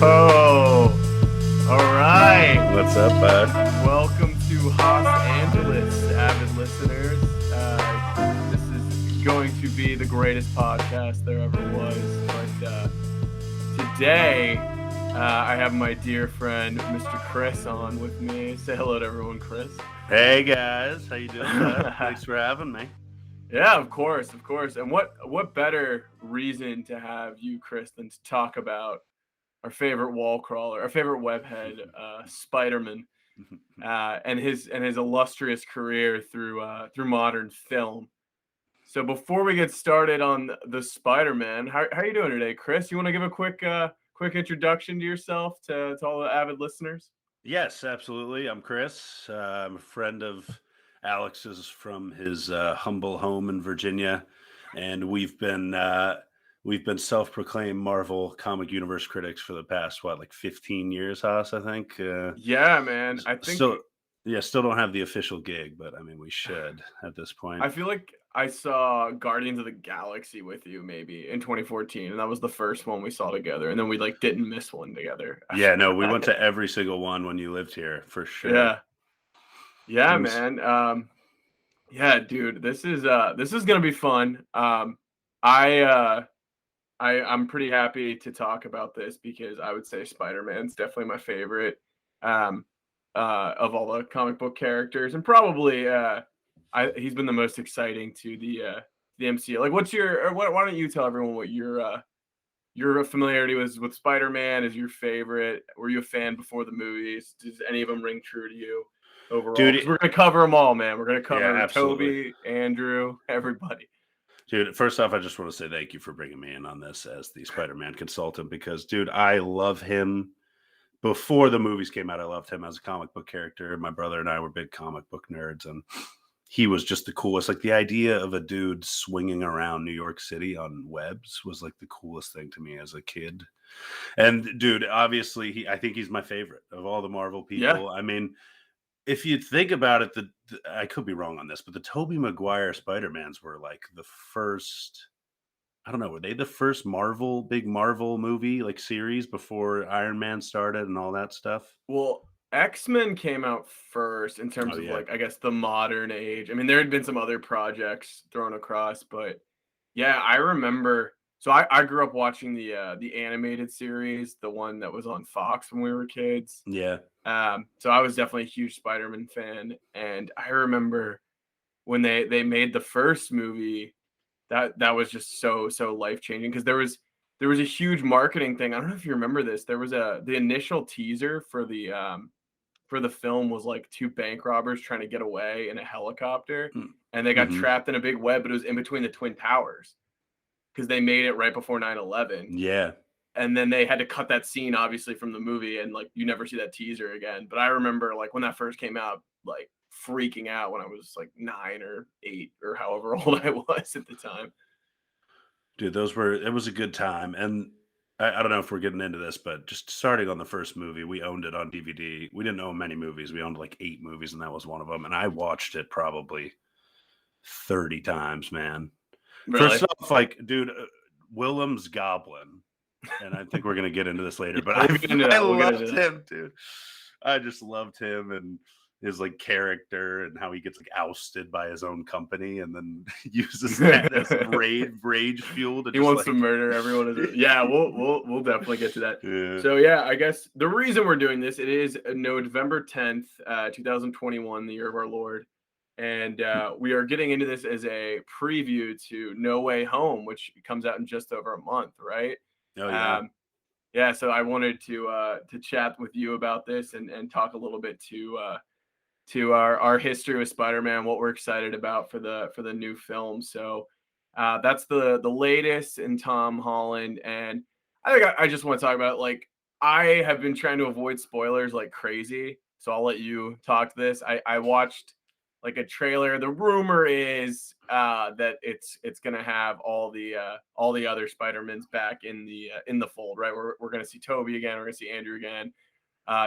Oh, all right. What's up, bud? Welcome to Los Angeles, avid listeners. This is going to be the greatest podcast there ever was. But today, I have my dear friend, Mr. Chris, on with me. Say hello to everyone, Chris. Hey guys, how you doing, bud? Thanks for having me. Yeah, of course, of course. And what better reason to have you, Chris, than to talk about our favorite wall crawler, our favorite webhead, Spider-Man, and his illustrious career through modern film. So before we get started on the Spider-Man, how are you doing today, Chris? You want to give a quick introduction to yourself to all the avid listeners? Yes, absolutely. I'm Chris. I'm a friend of Alex's from his humble home in Virginia, and we've been self-proclaimed Marvel comic universe critics for the past 15 years, Haas, I think. Yeah, man. I think Still, yeah, still don't have the official gig, but I mean we should at this point. I feel like I saw Guardians of the Galaxy with you maybe in 2014, and that was the first one we saw together, and then we like didn't miss one together Yeah, after no, we went that. to every single one when you lived here for sure. Yeah. Yeah, It was man. Yeah, dude, this is gonna be fun. I uh I'm pretty happy to talk about this because I would say Spider-Man's definitely my favorite um of all the comic book characters, and probably he's been the most exciting to the MCU. Like what's your or why don't you tell everyone what your familiarity was with Spider-Man? Is your favorite? Were you a fan before the movies? Does any of them ring true to you overall? dude. Because we're gonna cover them all, man. We're gonna Yeah, cover absolutely. Toby, Andrew, everybody. Dude, first off, I just want to say thank you for bringing me in on this as the Spider-Man consultant because, dude, I love him. Before the movies came out, I loved him as a comic book character. My brother and I were big comic book nerds, and he was just the coolest. Like the idea of a dude swinging around New York City on webs was like the coolest thing to me as a kid. And dude, obviously, I think he's my favorite of all the Marvel Yeah. people. I mean, if you think about it, I could be wrong on this, but the Tobey Maguire Spider-Mans were like the first. I don't know, were they the first big Marvel movie like series before Iron Man started and all that stuff? Well, X-Men came out first in Oh terms of yeah, like I guess the modern age. I mean, there had been some other projects thrown across, but yeah, I remember. So I grew up watching the animated series, the one that was on Fox when we were kids. yeah. So I was definitely a huge Spider-Man fan, and I remember when they made the first movie, that was just so life changing because there was a huge marketing thing. I don't know if you remember this. There was the initial teaser for the film was like two bank robbers trying to get away in a helicopter, and they got Mm-hmm. trapped in a big web, but it was in between the twin towers because they made it right before 9/11. Yeah, And then they had to cut that scene obviously from the movie, and like you never see that teaser again. But I remember like when that first came out, like freaking out when I was like 9 or 8 or however old I was at the time. dude, it was a good time. And I don't know if we're getting into this, but just starting on the first movie, we owned it on DVD. We didn't own many movies. We owned like 8 movies, and that was one of them. And I watched it probably 30 times, man. First Really. off, like, dude, Willem's Goblin, and I think we're gonna get into this later, Yeah, but we'll get into I that. We'll get into loved that. him, dude. I just loved him and his like character and how he gets like ousted by his own company and then uses that as rage fuel to He just wants to like murder everyone. Yeah, we'll definitely get to that. yeah. So yeah, I guess the reason we're doing this, it is November 10th, 2021, the year of our Lord, and we are getting into this as a preview to No Way Home, which comes out in just over a month, right? Oh yeah. Um, yeah, so I wanted to chat with you about this and talk a little bit to our history with Spider-Man, what we're excited about for the new film. So that's the latest in Tom Holland, and I think I just want to talk about like I have been trying to avoid spoilers like crazy. So I'll let you talk to this. I watched like a trailer. The rumor is that it's gonna have all the other Spider-Mans back in the fold, right? We're gonna see Toby again. We're gonna see Andrew again.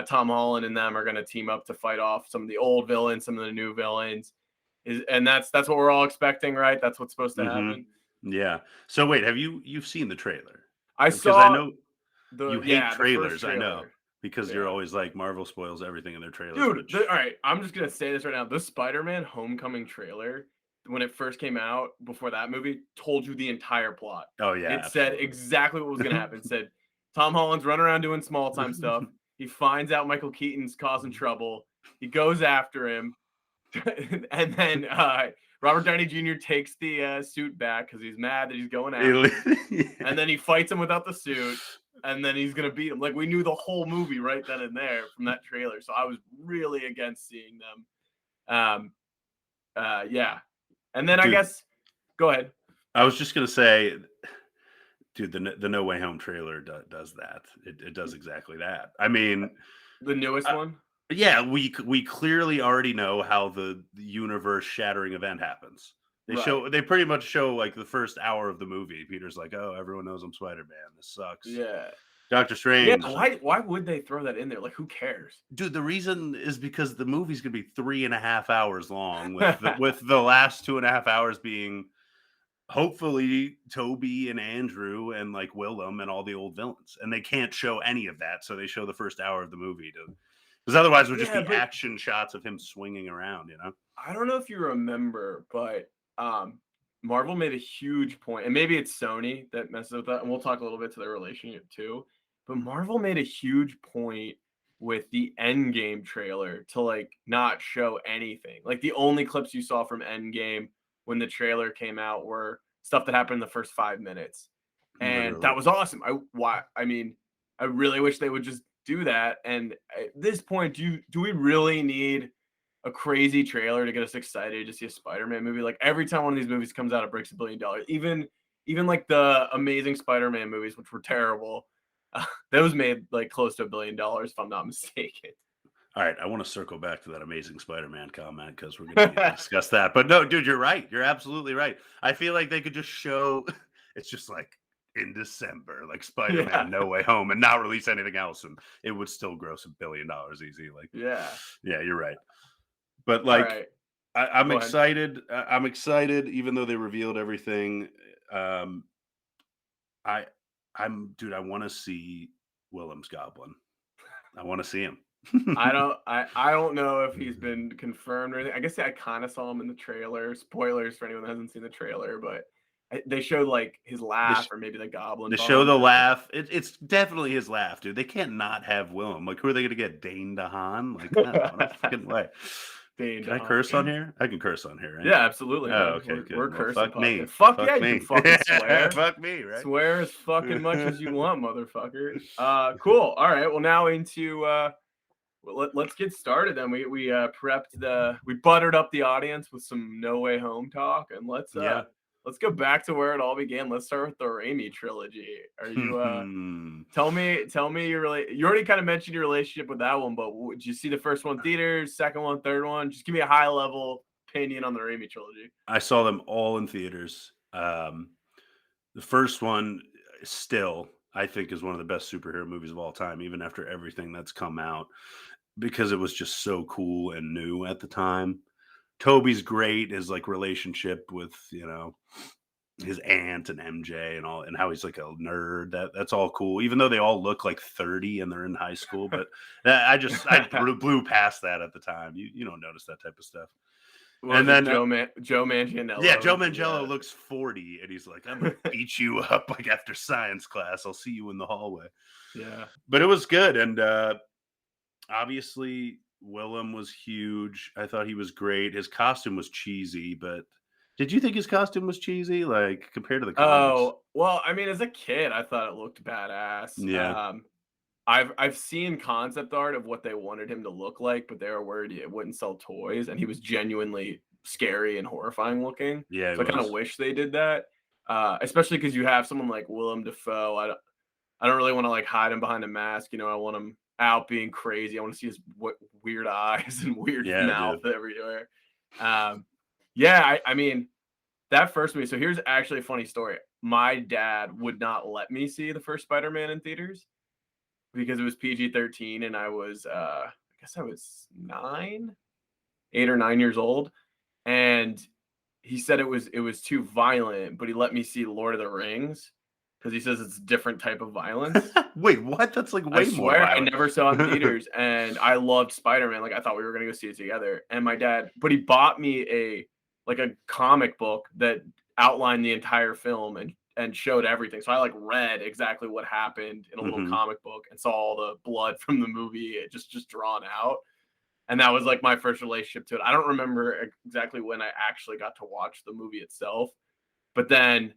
Tom Holland and them are going to team up to fight off some of the old villains, some of the new villains. And that's what we're all expecting, right? That's what's supposed to Hmm. happen. Yeah. So wait, you've seen the trailer? I Because I saw know. You hate the first trailers, I know, trailer. because you're Yeah. always like Marvel spoils everything in their trailers, Dude, which all right, I'm just gonna say this right now. The Spider-Man Homecoming trailer, when it first came out, before that movie, told you the entire plot. oh yeah, It said absolutely. exactly what was gonna happen. It said Tom Holland's running around doing small time stuff. He finds out Michael Keaton's causing trouble. He goes after him, and then Robert Downey Jr. takes the suit back because he's mad that he's going after him, Yeah. and then he fights him without the suit, and then he's gonna beat him. Like we knew the whole movie right then and there from that trailer. So I was really against seeing them. Yeah. And then I Dude, guess go ahead. I was just gonna say, dude, the No Way Home trailer does that. It does exactly that. I mean, The newest uh, one. yeah, we clearly already know how the universe shattering event happens. Right. They pretty much show like the first hour of the movie. Peter's like, "Oh, everyone knows I'm Spider-Man. This sucks." Yeah. Doctor Yeah. Strange, Why would they throw that in there? Like who cares? dude, the reason is because the movie's gonna be 3.5 hours long, with the last 2.5 hours being hopefully Toby and Andrew and like Willem and all the old villains. And they can't show any of that, so they show the first hour of the movie to, because otherwise it would just Yeah, be but action shots of him swinging around, you know? I don't know if you remember, but Marvel made a huge point, and maybe it's Sony that messes with that, and we'll talk a little bit to their relationship too. But Marvel made a huge point with the Endgame trailer to like not show anything. Like the only clips you saw from Endgame when the trailer came out were stuff that happened in the first 5 minutes, and Literally. that was awesome. I mean, I really wish they would just do that. And at this point, do we really need a crazy trailer to get us excited to see a Spider-Man movie? Like every time one of these movies comes out, it breaks $1 billion. Even like the Amazing Spider-Man movies, which were terrible, those made like close to $1 billion, if I'm not mistaken. All right, I want to circle back to that Amazing Spider-Man comment because we're going to need to discuss that. But no, dude, you're right. You're absolutely right. I feel like they could just show it's just like in December, like Spider-Man Yeah, No Way Home, and not release anything else, and it would still gross $1 billion easy. Like, yeah. yeah, you're right. But All like, right, I'm go ahead. excited. I'm excited, even though they revealed everything. Um, I, dude. I want to see Willem's Goblin. I want to see him. I don't know if he's been confirmed or anything. I guess I kind of saw him in the trailer. Spoilers for anyone that hasn't seen the trailer, but they showed like his They, laugh or maybe the goblin to show bomb. the And I was like, laugh. It's definitely his laugh, dude. They can't not have Willem. Like, who are they going to get? Dane DeHaan? Like, no fucking way. Dane Can I DeHaan. curse on here? I can curse on here, right? Yeah, absolutely, Oh, man. okay, We're good. Well, cursing fuck podcast. me. Fuck yeah, Fuck you can me. fucking swear. Fuck me, right? Swear as fucking much as you want, motherfucker. Cool. All right. Well, now into let's get started then. We prepped we buttered up the audience with some No Way Home talk, and Yeah. let's go back to where it all began. Let's start with the Raimi trilogy. Are you tell me you already kind of mentioned your relationship with that one, but did you see the first one in theaters, second one, third one? Just give me a high level opinion on the Raimi trilogy. I saw them all in theaters. The first one still, I think, is one of the best superhero movies of all time, even after everything that's come out, because it was just so cool and new at the time. Toby's great, his like relationship with, his aunt and MJ and all, and how he's like a nerd. That's all cool, even though they all look like 30 and they're in high school. But I blew past that at the time. You don't notice that type of stuff. Was And it then Joe yeah, Manganiello? Joe Is the Manganiello looks 40, and he's like, "I'm gonna beat you up like after science class. I'll see you in the hallway." yeah. But it was good, and obviously Willem was huge. I thought he was great. His costume was cheesy, but did you think his costume was cheesy, like compared to the comics? Oh, well, I mean, as a kid, I thought it looked badass. Yeah, I've seen concept art of what they wanted him to look like, but they were worried it wouldn't sell toys, and he was genuinely scary and horrifying looking. yeah, it So I kind of was. wish they did that, especially because you have someone like Willem Dafoe. I don't really want to like hide him behind a mask. I want him out being crazy. I want to see his weird eyes and weird Yeah, mouth dude. everywhere. Yeah, I mean that first movie. So here's actually a funny story. My dad would not let me see the first Spider-Man in theaters because it was PG-13 and I guess I was 8 or 9 years old, and he said it was too violent, but he let me see Lord of the Rings. because he says it's a different type of violence. Wait, what? That's like I way more swear I violent. never saw it in theaters, and I loved Spider-Man. Like I thought we were gonna go see it together. And my dad, but he bought me a comic book that outlined the entire film and showed everything. So I like read exactly what happened in a little Hmm. comic book and saw all the blood from the movie just drawn out. And that was like my first relationship to it. I don't remember exactly when I actually got to watch the movie itself, but then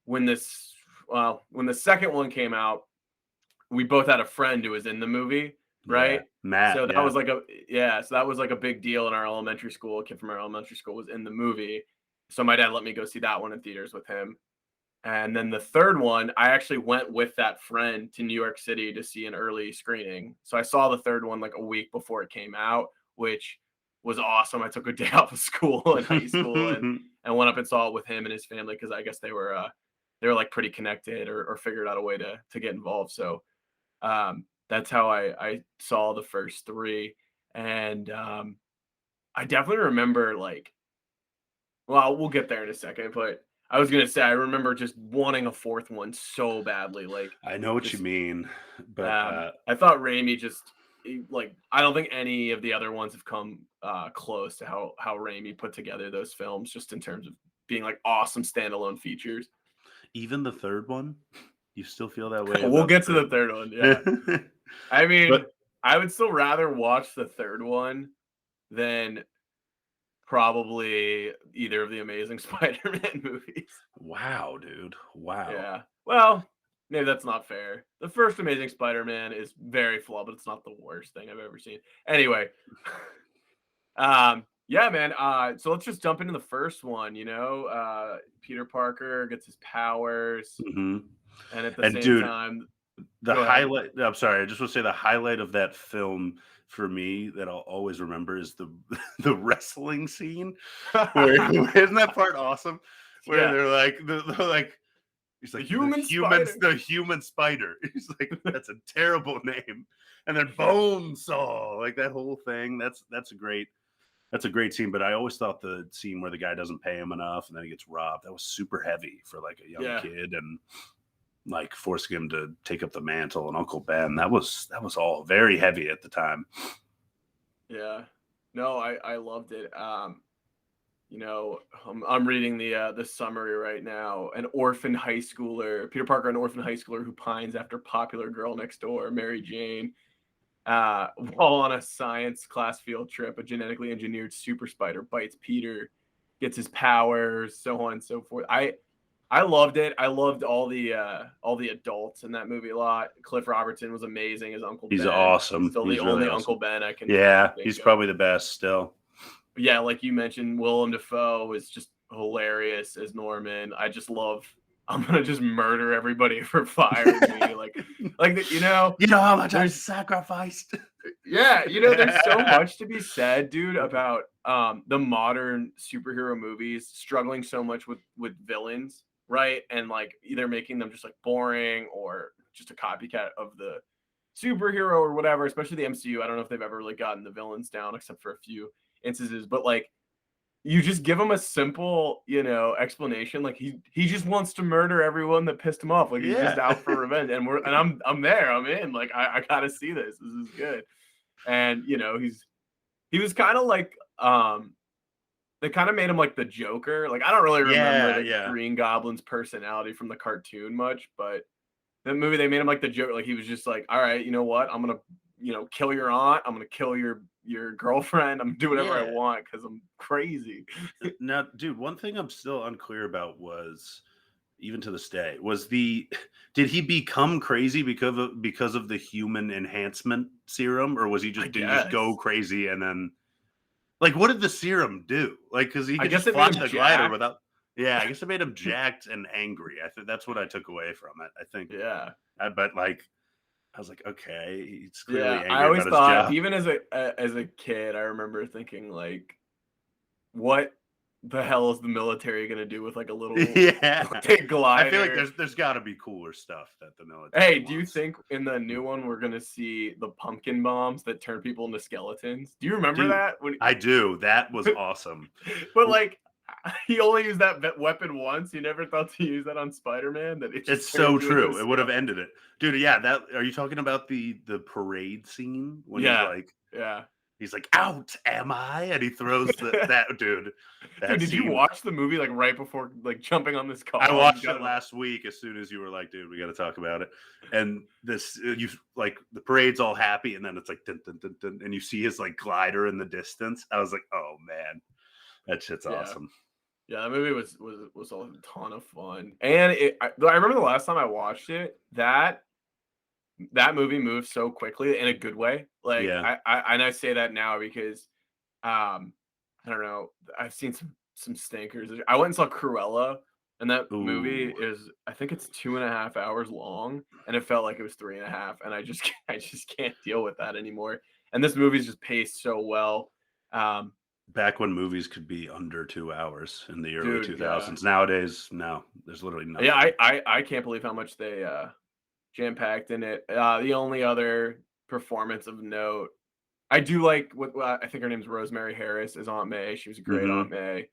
when this when the second one came out, we both had a friend who was in the movie, Yeah, right? Matt. So that Yeah. was like so that was like a big deal in our elementary school. A kid from our elementary school was in the movie. So my dad let me go see that one in theaters with him. And then the third one, I actually went with that friend to New York City to see an early screening. So I saw the third one like a week before it came out, which was awesome. I took a day off of school in high school and went up and saw it with him and his family because I guess they were like pretty connected or figured out a way to get involved. So that's how I saw the first three, and I definitely remember like, well, we'll get there in a second, but I was gonna say I remember just wanting a fourth one so badly, like I know what you just mean, but I thought Raimi just like I don't think any of the other ones have come close to how Raimi put together those films, just in terms of being like awesome standalone features. even the third one, you still feel that way We'll about get to the the third one, yeah. third. I mean, But I would still rather watch the third one than probably either of the Amazing Spider-Man movies. wow, dude, wow. Yeah. Well, maybe that's not fair. The first Amazing Spider-Man is very flawed, but it's not the worst thing I've ever seen. Anyway, yeah, man. So let's just jump into the first one. Peter Parker gets his powers, Hmm. and at the And same dude, time, the go ahead. highlight. I'm sorry, I just want to say the highlight of that film for me that I'll always remember is the the wrestling scene. Where isn't that part awesome? Where Yeah, they're like he's the like human spider. the human spider. He's like that's a terrible name. And then bone saw like that whole thing. That's a great scene. But I always thought the scene where the guy doesn't pay him enough and then he gets robbed that was super heavy for like a young Yeah, kid and like forcing him to take up the mantle and Uncle Ben. That was all very heavy at the time. yeah. No, I loved it. I'm reading the summary right now. An orphan high schooler, Peter Parker, an orphan high schooler who pines after popular girl next door, Mary Jane. While on a science class field trip, a genetically engineered super spider bites Peter, gets his powers, so on and so forth. I loved it. I loved all the adults in that movie a lot. Cliff Robertson was amazing as Uncle He's Ben. He's awesome. still the He's really only awesome. Uncle Ben I can Yeah, think he's of. probably the best still. But yeah, like you mentioned, Willem Dafoe is just hilarious as Norman. I just love. I'm gonna just murder everybody for firing me. You know how much I there's sacrificed. yeah, there's so much to be said, dude, about the modern superhero movies struggling so much with villains, right? And like either making them just like boring or just a copycat of the superhero or whatever, especially the MCU. I don't know if they've ever really gotten the villains down except for a few instances, but like you just give him a simple, explanation. Like he just wants to murder everyone that pissed him off. Like he's just Yeah. out for revenge. And I'm there. I'm in. Like I gotta see this. This is good. And he was kind of like they kind of made him like the Joker. Like I don't really remember Yeah, the yeah. Green Goblin's personality from the cartoon much, but the movie they made him like the Joker. Like he was just like, all right, you know what? I'm gonna kill your aunt. I'm gonna kill your girlfriend. I'm gonna do whatever I Yeah. want because I'm crazy. Now, dude, one thing I'm still unclear about was even to this day was the did he become crazy because of the human enhancement serum or was he I just did he just go guess. crazy and then like what did the serum do? Like because he I could guess just it made fly him the glider jacked. without. Yeah, I guess it made him jacked and angry. I think that's what I took away from it. I think, Yeah. but like I was like, okay, he's Yeah. clearly I angry always about his thought, job. even as a kid, I remember thinking like, what the hell is the military gonna do with like a little Yeah, big I feel like glider? there's got to be cooler stuff that the military Hey, do you wants. think in the new one we're gonna see the pumpkin bombs that turn people into skeletons? Do you remember Dude, that? I do. That was awesome. But W- like, he only used that weapon once. He never thought to use that on Spider-Man. That it It's just turned so into a true. It would have skill. ended it. Dude, yeah, that are you talking about the parade scene when Yeah, yeah. he's like, "Out, am I?" And he throws that dude, Dude, that did you scene. watch the movie like right before like jumping on this I car? You watched got it it all. last week as soon as you were like, "Dude, we got to talk about it." And this you like the parade's all happy and then it's like dun, dun, dun, dun, and you see his like glider in the distance. I was like, "Oh man, that shit's Yeah. awesome." Yeah, that movie was a ton of fun. And I remember the last time I watched it, that movie moves so quickly in a good way. Like Yeah. and I say that now because I don't know, I've seen some stinkers. I went and saw Cruella, and that movie Ooh. is I think it's 2.5 hours long, and it felt like it was 3.5, and I just I just can't deal with that anymore. And this movie's just paced so well. Um, Back when movies could be under 2 hours in the early dude, yeah. 2000s. Nowadays, no, there's literally Yeah, nothing. I can't believe how much they jam-packed in it. The only other performance of note, I do like what I think her name's Rosemary Harris as Aunt May. She was a great Aunt Mhm. May.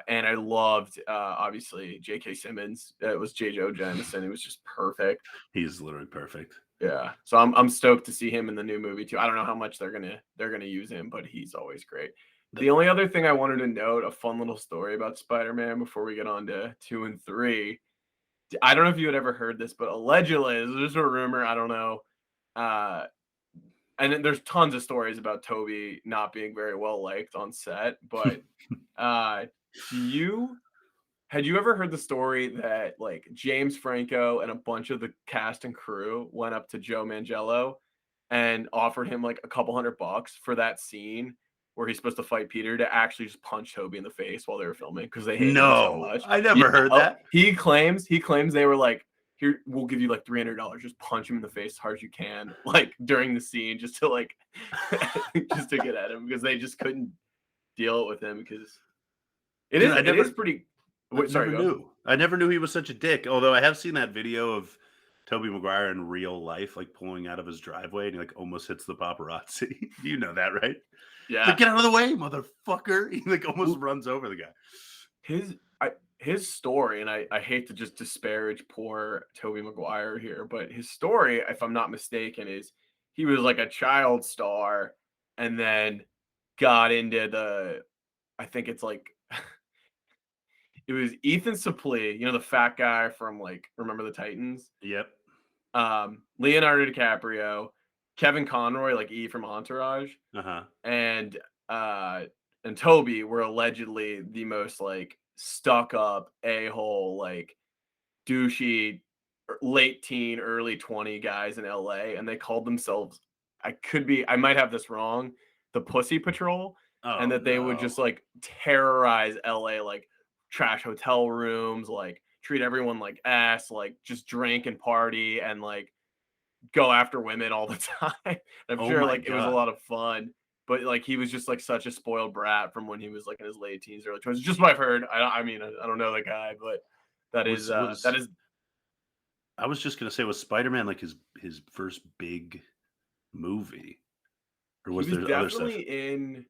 And I loved obviously J.K. Simmons. It was J. Joe Jameson. It was just perfect. He's literally perfect. Yeah. So I'm stoked to see him in the new movie too. I don't know how much they're gonna use him, but he's always great. The The only other thing I wanted to note, a fun little story about Spider-Man before we get on to 2 and 3. I don't know if you had ever heard this, but allegedly, this is just a rumor. I don't know. Uh, and then there's tons of stories about Toby not being very well liked on set. But uh, do you had you ever heard the story that like James Franco and a bunch of the cast and crew went up to Joe Manganiello and offered him like a couple $100 for that scene where he's supposed to fight Peter to actually just punch Toby in the face while they were filming because they hated him so No, much. I Yeah. never heard Oh, that. he claims they were like, here, we'll give you like $300, just punch him in the face as hard as you can, like during the scene, just to like just to get at him because they just couldn't deal with him because it Dude, is it is pretty. I Wait, sorry, never go. knew. I never knew he was such a dick, although I have seen that video of Tobey Maguire in real life, like, pulling out of his driveway, and he, like, almost hits the paparazzi. You know that, right? He's like, Yeah. "Get out of the way, motherfucker." He, like, almost Well, runs over the guy. his his story, and I hate to just disparage poor Toby Maguire here, but his story, if I'm not mistaken, is he was like a child star and then got into the I think it's like it was Ethan Suplee, the fat guy from like Remember the Titans, Yep. Leonardo DiCaprio, Kevin Conroy, like E from Entourage, Uh-huh. and uh and Toby were allegedly the most like stuck up a-hole, like douchey late teen, early 20 guys in LA, and they called themselves, I might have this wrong, the Pussy Patrol, and Oh, that they would no. just like terrorize LA, like trash hotel rooms, like treat everyone like ass, like just drink and party and like go after women all the time. I'm Oh sure my like it was a god. lot of fun, but like he was just like such a spoiled brat from when he was like in his late teens, early 20s. Just what I've heard. I mean, I don't know the guy, but that Was is I was just gonna say, was Spider-Man, like, his first big movie, or he was was there other stuff? definitely in.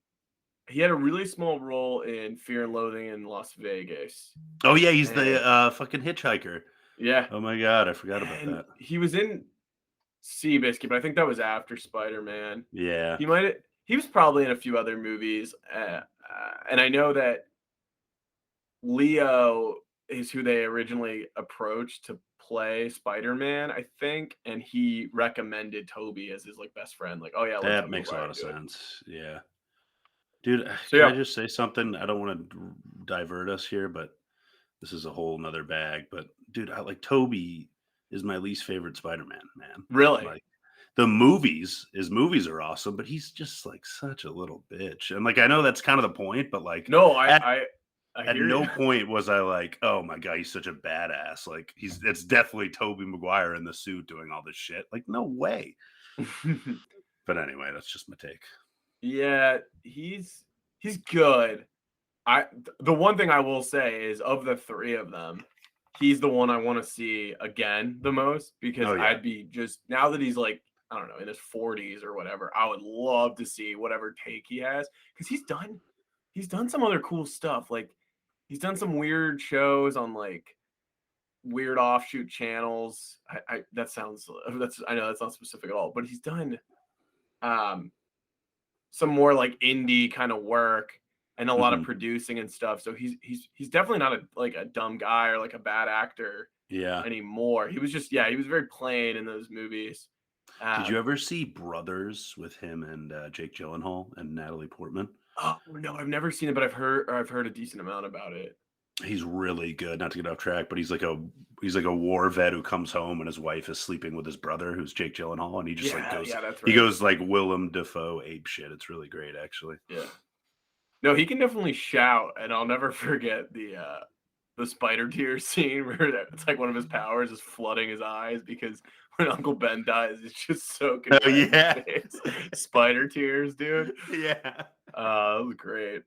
He had a really small role in Fear and Loathing in Las Vegas, Oh, yeah, he's the, and fucking hitchhiker. yeah, Oh my god, I forgot about and that. he was in Seabiscuit, but I think that was after Spider Man. Yeah. He might he was probably in a few other movies, and I know that Leo is who they originally approached to play Spider-Man, I think, and he recommended Toby as his like best friend. Like, oh yeah, let That Toby makes a lot Maguire of do it. sense. Yeah. Dude, So can I yeah, just say something? I don't want to divert us here, but this is a whole nother bag. But dude, I like Toby is my least favorite Spider-Man, man. really. Like his movies are awesome, but he's just like such a little bitch. And like I know that's kind of the point, but like No, I at hear you. no point was I like, oh my god, he's such a badass. Like it's definitely Toby Maguire in the suit doing all this shit. Like, no way. But anyway, that's just my take. Yeah, he's good. The one thing I will say is of the three of them, he's the one I want to see again the most because Oh yeah. I'd be just now that he's like I don't know in his 40s or whatever. I would love to see whatever take he has because he's done some other cool stuff. Like he's done some weird shows on like weird offshoot channels. I that sounds that's I know that's not specific at all, but he's done um some more like indie kind of work and a lot of Mhm. producing and stuff. So he's definitely not a like a dumb guy or like a bad actor Yeah. anymore. He was just yeah, he was very plain in those movies. Did you Um, ever see Brothers with him and, Jake Gyllenhaal and Natalie Portman? oh no, I've never seen it, but I've heard a decent amount about it. He's really good, not to get off track, but he's like a war vet who comes home and his wife is sleeping with his brother, who's Jake Gyllenhaal, and he just, like, Yeah, goes yeah, that's he right. goes, like, Willem Dafoe ape shit. It's really great, actually. Yeah. No, he can definitely shout, and I'll never forget the spider tears scene where it's like one of his powers is flooding his eyes because when Uncle Ben dies, it's just soaking Oh, wet in his yeah. face. Spider tears, dude. Yeah. That was great.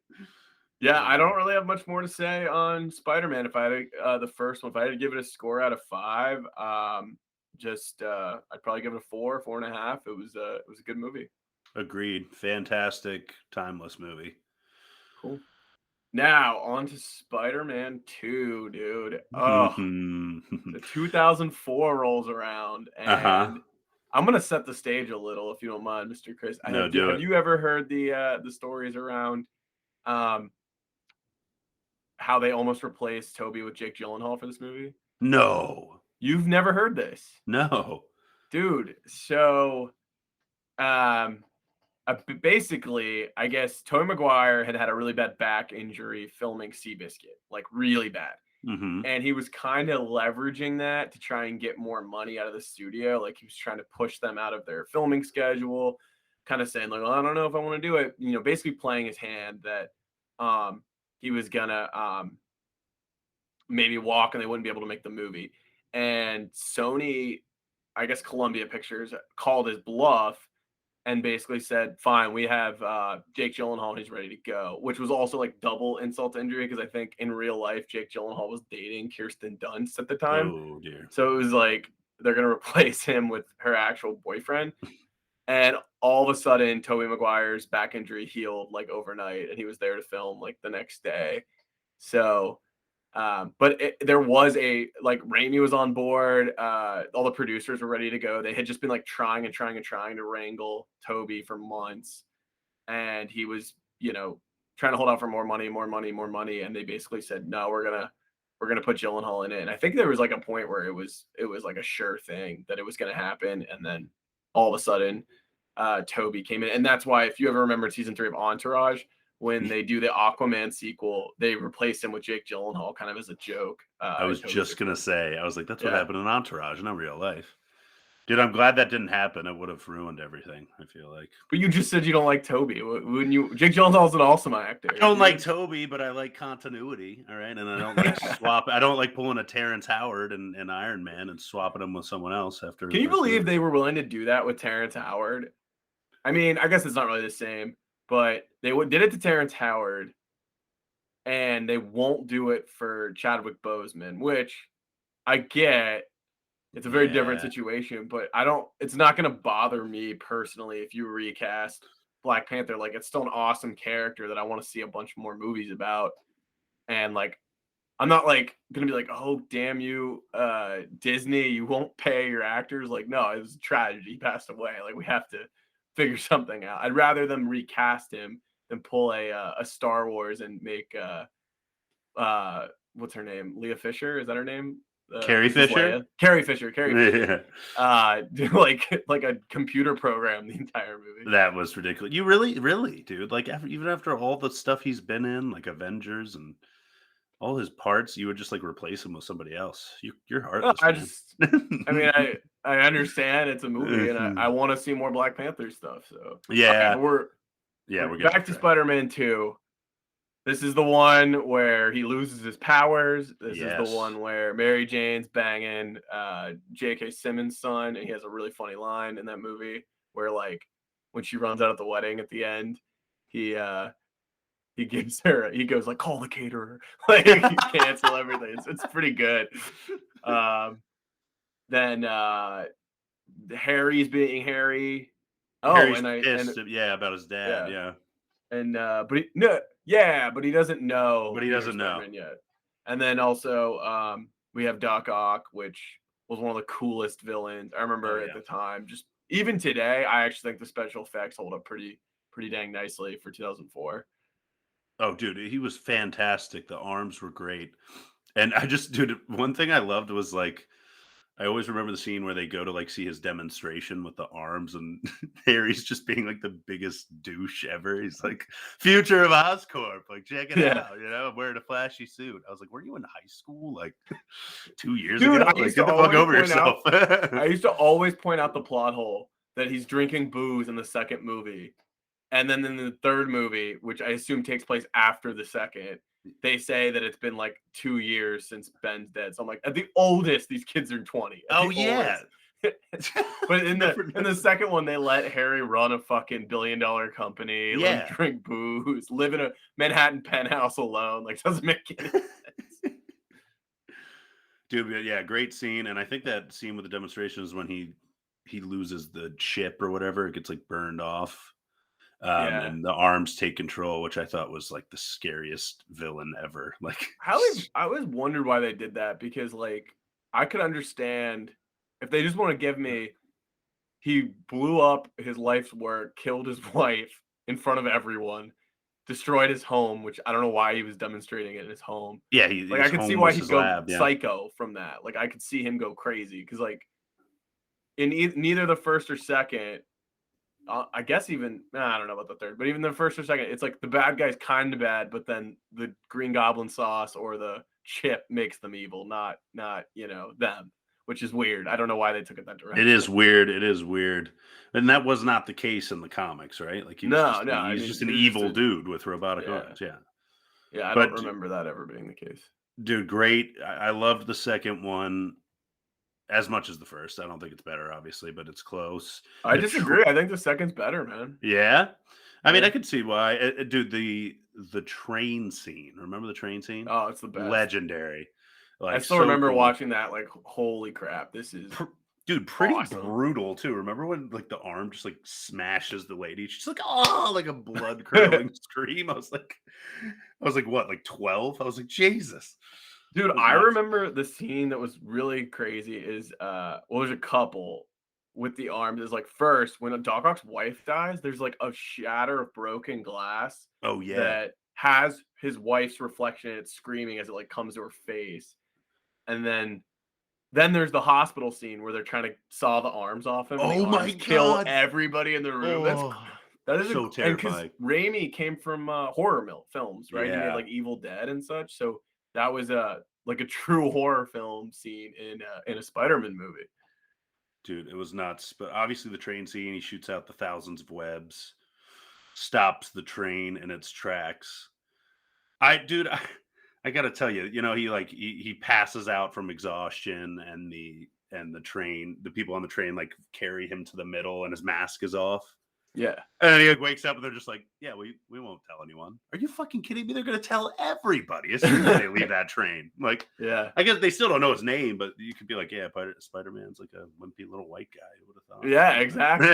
Yeah, I don't really have much more to say on Spider-Man. If I had the first one, if I had to give it a score out of 5, I'd probably give it a 4, 4.5. It was a good movie. Agreed. Fantastic, timeless movie. Cool. Now on to Spider-Man 2, dude. Oh, the 2004 rolls around, Uh-huh. and I'm gonna set the stage a little, if you don't mind, Mr. Chris. No, do Have it. you ever heard the stories around um, how they almost replaced Toby with Jake Gyllenhaal for this movie? No. You've never heard this, No. dude? So, um, basically, I guess Tobey Maguire had a really bad back injury filming Seabiscuit, like really bad. Mhm. And he was kind of leveraging that to try and get more money out of the studio. Like he was trying to push them out of their filming schedule, kind of saying like, well, I don't know if I want to do it. You know, basically playing his hand that um, he was gonna maybe walk and they wouldn't be able to make the movie. And Sony, I guess Columbia Pictures, called his bluff and basically said, "Fine, we have Jake Gyllenhaal, and he's ready to go," which was also like double insult to injury because I think in real life Jake Gyllenhaal was dating Kirsten Dunst at the time, Oh, dear. so it was like they're gonna replace him with her actual boyfriend, and all of a sudden Tobey Maguire's back injury healed like overnight, and he was there to film like the next day. So but there was a like Raimi was on board. All the producers were ready to go. They had just been like trying and trying and trying to wrangle Toby for months, and he was, trying to hold out for more money, more money, more money. And they basically said, no, we're gonna put Gyllenhaal in it. And I think there was like a point where it was like a sure thing that it was gonna happen, and then all of a sudden, Toby came in, and that's why if you ever remember season 3 of Entourage when they do the Aquaman sequel, they replaced him with Jake Gyllenhaal kind of as a joke. I And was Toby just took gonna over. say, I was like, "That's what Yeah. happened in Entourage, not real life." Dude, I'm glad that didn't happen. It would have ruined everything, I feel like. But you just said you don't like Toby. Wouldn't you? Jake Gyllenhaal's an awesome I actor, don't like dude. Toby, but I like continuity, all right? And I don't like pulling a Terrence Howard and Iron Man and swapping him with someone else after Can his you best believe movie. they were willing to do that with Terrence Howard? I mean, I guess it's not really the same, but did it to Terrence Howard, and they won't do it for Chadwick Boseman, which I get. It's a very different Yeah. situation, but I don't. It's not going to bother me personally if you recast Black Panther. Like, it's still an awesome character that I want to see a bunch more movies about, and like I'm not like gonna be like, oh damn you, Disney, you won't pay your actors. Like, no, it was a tragedy. He passed away. Like, we have to figure something out. I'd rather them recast him than pull a Star Wars and make what's her name? Leah Fisher, is that her name? Carrie Princess Fisher? Leia. Carrie Fisher, Carrie Fisher. Yeah. Do like a computer program the entire movie. That was ridiculous. You really, dude, like, even after all the stuff he's been in, like Avengers and all his parts, you would just, like, replace him with somebody else. You're No, heartless, I man. just I mean, I understand it's a movie, and I Mhm. want to see more Black Panther stuff. So, okay, Yeah. but Yeah, we're we're getting back off to track. Spider-Man 2. This is the one where he loses his powers. This is the Yes. one where Mary Jane's banging J.K. Simmons' son, and he has a really funny line in that movie where like when she runs out at the wedding at the end, he he goes like, call the caterer, like cancel everything. It's pretty good. Um, then Harry's being Harry. Oh, Harry's and pissed, yeah, about his dad, yeah, yeah. and but he, no, yeah, but he doesn't know but he Peter doesn't know. Spider-Man yet. And then also we have Doc Ock, which was one of the coolest villains. I Oh remember at yeah. the time, just even today, I actually think the special effects hold up pretty dang nicely for 2004. Oh, dude, he was fantastic. The arms were great. And I just dude, one thing I loved was, like, I always remember the scene where they go to, like, see his demonstration with the arms, and Harry's just being, like, the biggest douche ever. He's like, "Future of Oscorp, like, check it Yeah. out, you know, I'm wearing a flashy suit." I was like, "Were you in high school, like, 2 years Dude, ago? Like, get the fuck over yourself." I used to always point out the plot hole that he's drinking booze in the second movie. And then in the third movie, which I assume takes place after the second, they say that it's been like 2 years since Ben's dead. So I'm like, at the oldest, these kids are 20. At Oh, the yeah. oldest. But in the Never in the second one, they let Harry run a fucking billion-dollar company, let him Yeah. drink booze, live in a Manhattan penthouse alone. Like, doesn't make any sense. Dude, yeah, great scene, and I think that scene with the demonstration is when he loses the chip or whatever, it gets, like, burned off, Yeah. and the arms take control, which I thought was, like, the scariest villain ever, like, I always wondered why they did that because, like, I could understand if they just want to give me he blew up his life's work, killed his wife in front of everyone, destroyed his home, which I don't know why he was demonstrating it in his home. yeah, Like, I his could see home why was he'd his go lab, yeah. psycho from that. Like, I could see him go crazy because, like, in neither the first or second, I guess even I don't know about the third, but even the first or second, it's like the bad guy's kind of bad, but then the Green Goblin sauce or the chip makes them evil, not them, which is weird. I don't know why they took it that direction. It is weird, and that was not the case in the comics, right? Like, No, no, I he's just mean an it was just evil a dude with robotic yeah, arms, yeah. yeah. I don't But remember that ever being the case. dude, great. I loved the second one as much as the first. I don't think it's better, obviously, but it's close. I The disagree. I think the second's better, man. Yeah? I mean, I Yeah. could see why. Dude, the train scene. Remember the train scene? Oh, it's the best. Legendary. I Like, still so remember cool. watching that. Like, holy crap, this is Pr Dude, pretty awesome. brutal too. Remember when, like, the arm just, like, smashes the lady? She's like, "Oh," like a blood-curdling scream. I was like, what, like 12? I was like, "Jesus." Dude, It was I nuts. remember the scene that was really crazy is well, there's a couple with the arms. Is like first when a Doc Ock's wife dies, there's like a shatter of broken glass Oh, yeah. that has his wife's reflection in it screaming as it like comes to her face. And then there's the hospital scene where they're trying to saw the arms off him and the Oh my arms kill god. everybody in the room. Oh, That is so and because terrifying. Raimi came from horror films, right? He made Yeah. like Evil Dead and such. So that was like a true horror film scene in a Spider-Man movie. Dude, it was nuts. But obviously, the train scene, he shoots out the thousands of webs, stops the train in its tracks. Dude, I gotta tell you, he passes out from exhaustion, and the people on the train like carry him to the middle, and his mask is off. Yeah. And then he like, wakes up, and they're just like, "Yeah, we won't tell anyone." Are you fucking kidding me? They're gonna tell everybody as soon as they leave that train. Like, Yeah. I guess they still don't know his name, but you could be like, "Yeah, Spider Man's like a wimpy little white guy." Who would Yeah, have exactly.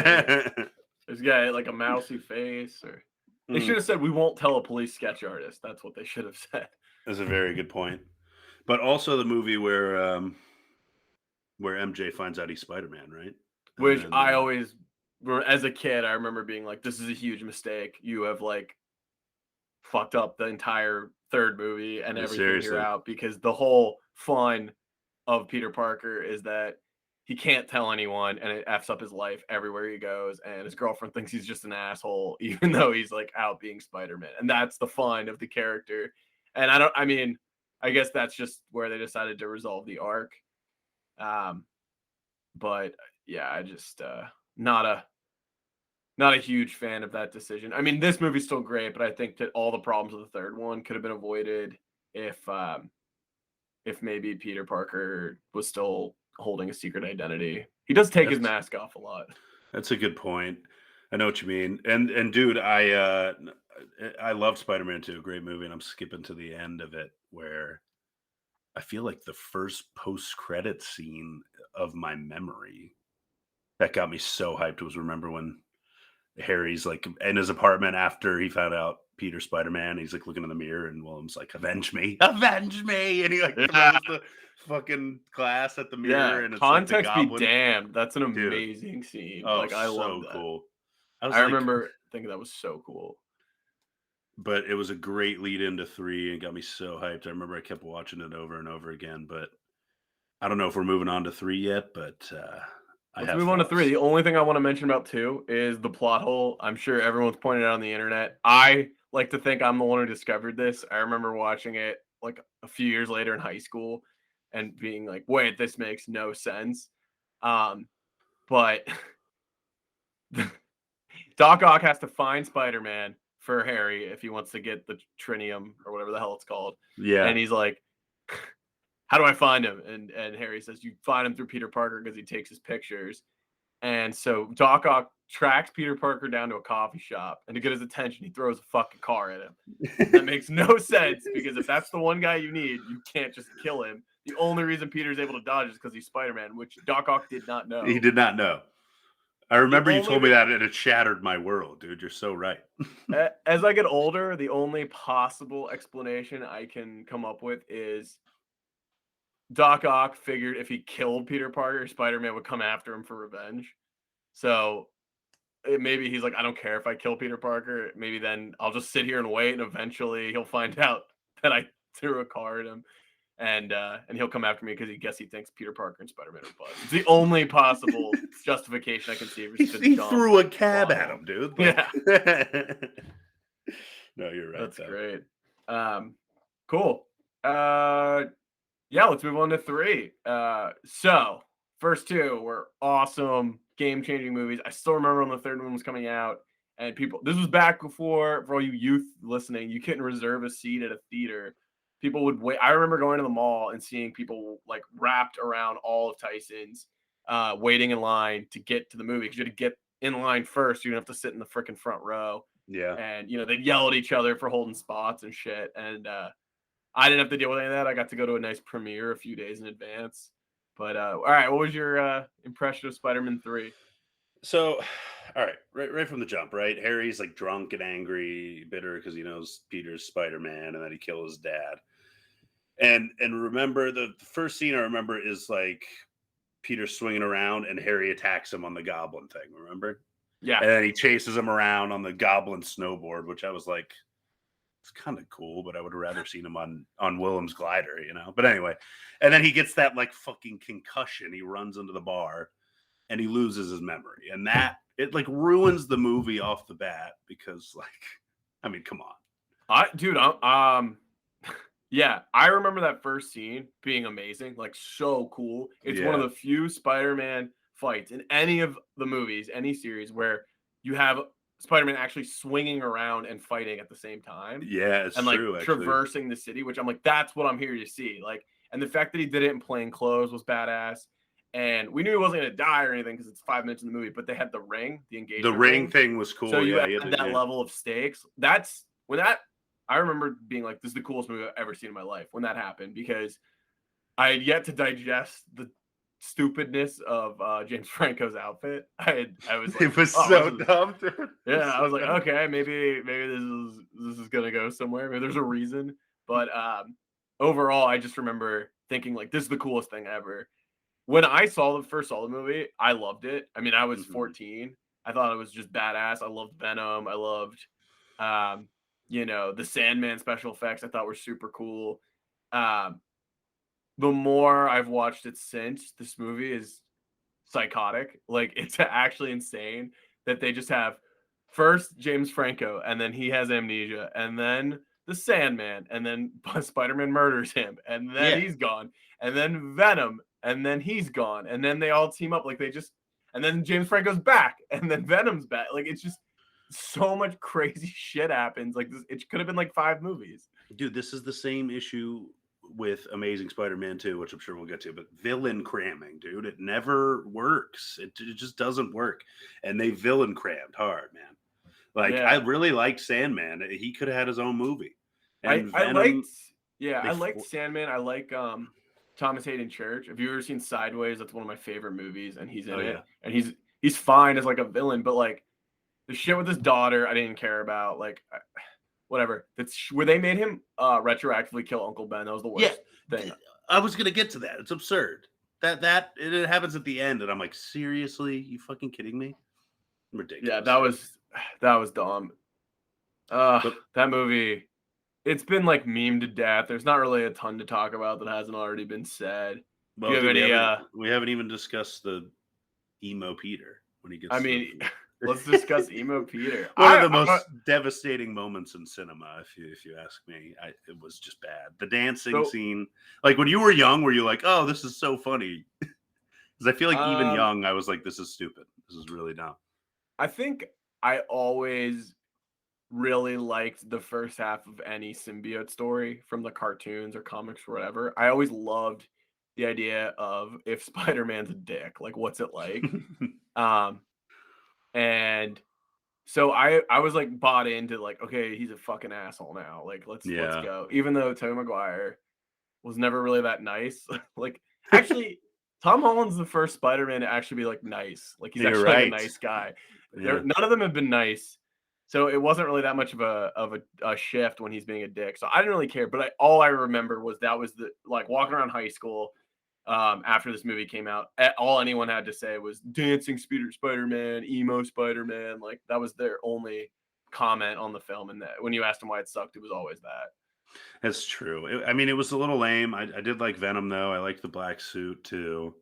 thought? This guy like a mousy face or they should Mm, have said we won't tell a police sketch artist. That's what they should have said. that's a very good point. But also the movie where MJ finds out he's Spider Man, right? And Which then I always as a kid, I remember being like, this is a huge mistake. You have like fucked up the entire third movie and everything here seriously, out because the whole fun of Peter Parker is that he can't tell anyone and it f's up his life everywhere he goes and his girlfriend thinks he's just an asshole even though he's like out being Spider-Man and that's the fun of the character and I mean I guess that's just where they decided to resolve the arc um but yeah I just not a not a huge fan of that decision. I mean, this movie's still great, but I think that all the problems of the third one could have been avoided if maybe Peter Parker was still holding a secret identity. He does take his that's mask off a lot. that's a good point. I know what you mean. And dude, I love Spider Man 2, great movie, and I'm skipping to the end of it where I feel like the first post credit scene of my memory that got me so hyped was, remember when Harry's like in his apartment after he found out Peter's Spider-Man. He's like looking in the mirror, and Willem's like, avenge me," and he like Yeah, throws the fucking glass at the yeah. mirror, and it's like the Context be Goblin. damned. That's an Dude, amazing scene. oh, Like I love so that. cool. I was I like, remember thinking that was so cool. but it was a great lead into 3 and got me so hyped. I remember I kept watching it over and over again, but I don't know if we're moving on to 3 yet, but I Let's have move on to 3. thoughts. The only thing I want to mention about 2 is the plot hole. I'm sure everyone's pointed out on the internet. I like to think I'm the one who discovered this. I remember watching it like a few years later in high school and being like, "Wait, this makes no sense." Um, but Doc Ock has to find Spider-Man for Harry if he wants to get the trinium or whatever the hell it's called. Yeah. And he's like, "How do I find him?" And Harry says, "You find him through Peter Parker because he takes his pictures." And so Doc Ock tracks Peter Parker down to a coffee shop, and to get his attention, he throws a fucking car at him. That makes no sense because if that's the one guy you need, you can't just kill him. The only reason Peter's able to dodge is because he's Spider-Man, which Doc Ock did not He know. did not know. I The remember you only told me that, and it shattered my world, dude. You're so right. as I get older, the only possible explanation I can come up with is Doc Ock figured if he killed Peter Parker, Spider-Man would come after him for revenge. So maybe he's like, I don't care if I kill Peter Parker. Maybe then I'll just sit here and wait, and eventually he'll find out that I threw a car at him, and he'll come after me because he thinks Peter Parker and Spider Man are buds. It's the only possible justification I can see. He threw a cab at him, dude. Like, Yeah, no, you're right. that's Though. great. Cool. Yeah, let's move on to 3. So first 2 were awesome, game-changing movies. I still remember when the third one was coming out, and people. This was back before, for all you youth listening, you couldn't reserve a seat at a theater. People would wait. I remember going to the mall and seeing people like wrapped around all of Tyson's, waiting in line to get to the movie because you had to get in line first. You didn't have to sit in the freaking front row, Yeah. and they'd yell at each other for holding spots and shit. And I didn't have to deal with any of that. I got to go to a nice premiere a few days in advance. But all right, what was your impression of Spider-Man 3? So, all right, right from the jump, right? Harry's like drunk and angry, bitter because he knows Peter's Spider-Man, and then he killed his dad. And remember the first scene I remember is like Peter swinging around and Harry attacks him on the goblin thing. Remember? Yeah, And then he chases him around on the goblin snowboard, which I was like, it's kind of cool, but I would have rather seen him on Willem's glider, But anyway, and then he gets that like fucking concussion. He runs into the bar and he loses his memory, and that it like ruins the movie off the bat because like, I mean, come on, dude, yeah, I remember that first scene being amazing, like so cool. It's one of yeah, the few Spider-Man fights in any of the movies, any series where you have Spider-Man actually swinging around and fighting at the same time yeah, it's and like true actually. traversing the city, which I'm like, that's what I'm here to see. Like, and the fact that he did it in plain clothes was badass. And we knew he wasn't going to die or anything because it's 5 minutes in the movie, but they had the ring, the The engagement ring ring. thing was So cool. you Yeah, had that level of stakes. That's when that I remember being like, this is the coolest movie I've ever seen in my life when that happened because I had yet to digest the stupidness of James Franco's outfit. I was like, it was oh, so dumb, dude. yeah, I was like, dumb. okay, maybe this is gonna go somewhere. Maybe there's a reason. But overall, I just remember thinking like, this is the coolest thing ever. When I first saw the movie, I loved it. I mean, I was Mhm. 14. I thought it was just badass. I loved Venom. I loved, the Sandman special effects. I thought were super cool. Um, the more I've watched it since, this movie is psychotic. Like it's actually insane that they just have first James Franco, and then he has amnesia, and then the Sandman, and then Spider-Man murders him, and then Yeah, he's gone, and then Venom, and then he's gone, and then they all team up like and then James Franco's back, and then Venom's back. Like it's just so much crazy shit happens. Like this, it could have been like 5 movies. dude, this is the same issue with Amazing Spider-Man 2, which I'm sure we'll get to, but villain cramming, dude, it never works. It just doesn't work. And they villain crammed hard, man. Like, I Yeah, really liked Sandman. He could have had his own movie. I And I liked Venom, yeah, they I liked Sandman. I like Thomas Hayden Church. Have you ever seen Sideways? That's one of my favorite movies, and he's in oh it. yeah. And he's fine as like a villain, but like the shit with his daughter, I didn't care about. Like, whatever. That's where they made him retroactively kill Uncle Ben. That was the Yeah, worst thing. I was gonna get to that. It's absurd. That it happens at the end, and I'm like, seriously, you fucking kidding me? Yeah, Ridiculous. that was dumb. But That movie. It's been like memed to death. There's not really a ton to talk about that hasn't already been said. Do well, you have dude, any? we haven't even discussed the emo Peter when he I gets mean, the let's discuss emo Peter. one of the most devastating moments in cinema, if you ask me. It was just bad. The dancing So, scene, like when you were young, were you like, "Oh, this is so funny"? Because I feel like even um, young, I was like, "This is stupid. This is really dumb." I think I always really liked the first half of any symbiote story from the cartoons or comics or whatever. I always loved the idea of if Spider-Man's a dick, like what's it like? Um, and so I was like bought into like, okay, he's a fucking asshole now. Like let's Yeah, go. Even though Tobey Maguire was never really that nice. Like actually, Tom Holland's the first Spider-Man to actually be like nice. Like he's you're actually like a right. nice guy. Yeah. None of them have been nice. So it wasn't really that much of a shift when he's being a dick. So I didn't really care. But all I remember was that was the like walking around high school after this movie came out. All anyone had to say was dancing Spider-Man, emo Spider-Man. Like that was their only comment on the film. And that when you asked them why it sucked, it was always that. That's true. I mean, it was a little lame. I did like Venom though. I liked the black suit too.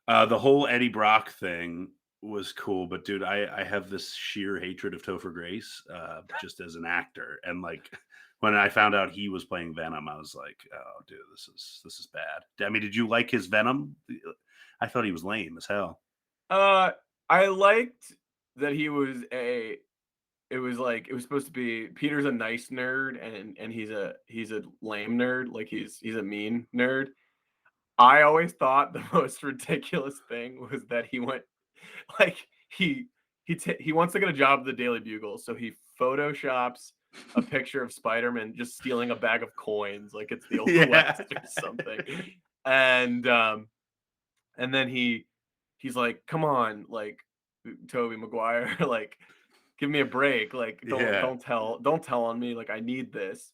The whole Eddie Brock thing was cool, but dude, I have this sheer hatred of Topher Grace, just as an actor. And like when I found out he was playing Venom, I was like, oh, dude, this is bad. I mean, did you like his Venom? I thought he was lame as hell. Uh, I liked that he was a it was like it was supposed to be Peter's a nice nerd and he's a lame nerd, like he's a mean nerd. I always thought the most ridiculous thing was that he went like he wants to get a job at the Daily Bugle, so he photoshops a picture of Spider-Man just stealing a bag of coins like it's the Old Yeah. West or something. And and then he's like, "Come on, like Toby Maguire, like give me a break. Like Yeah. don't tell on me. Like I need this."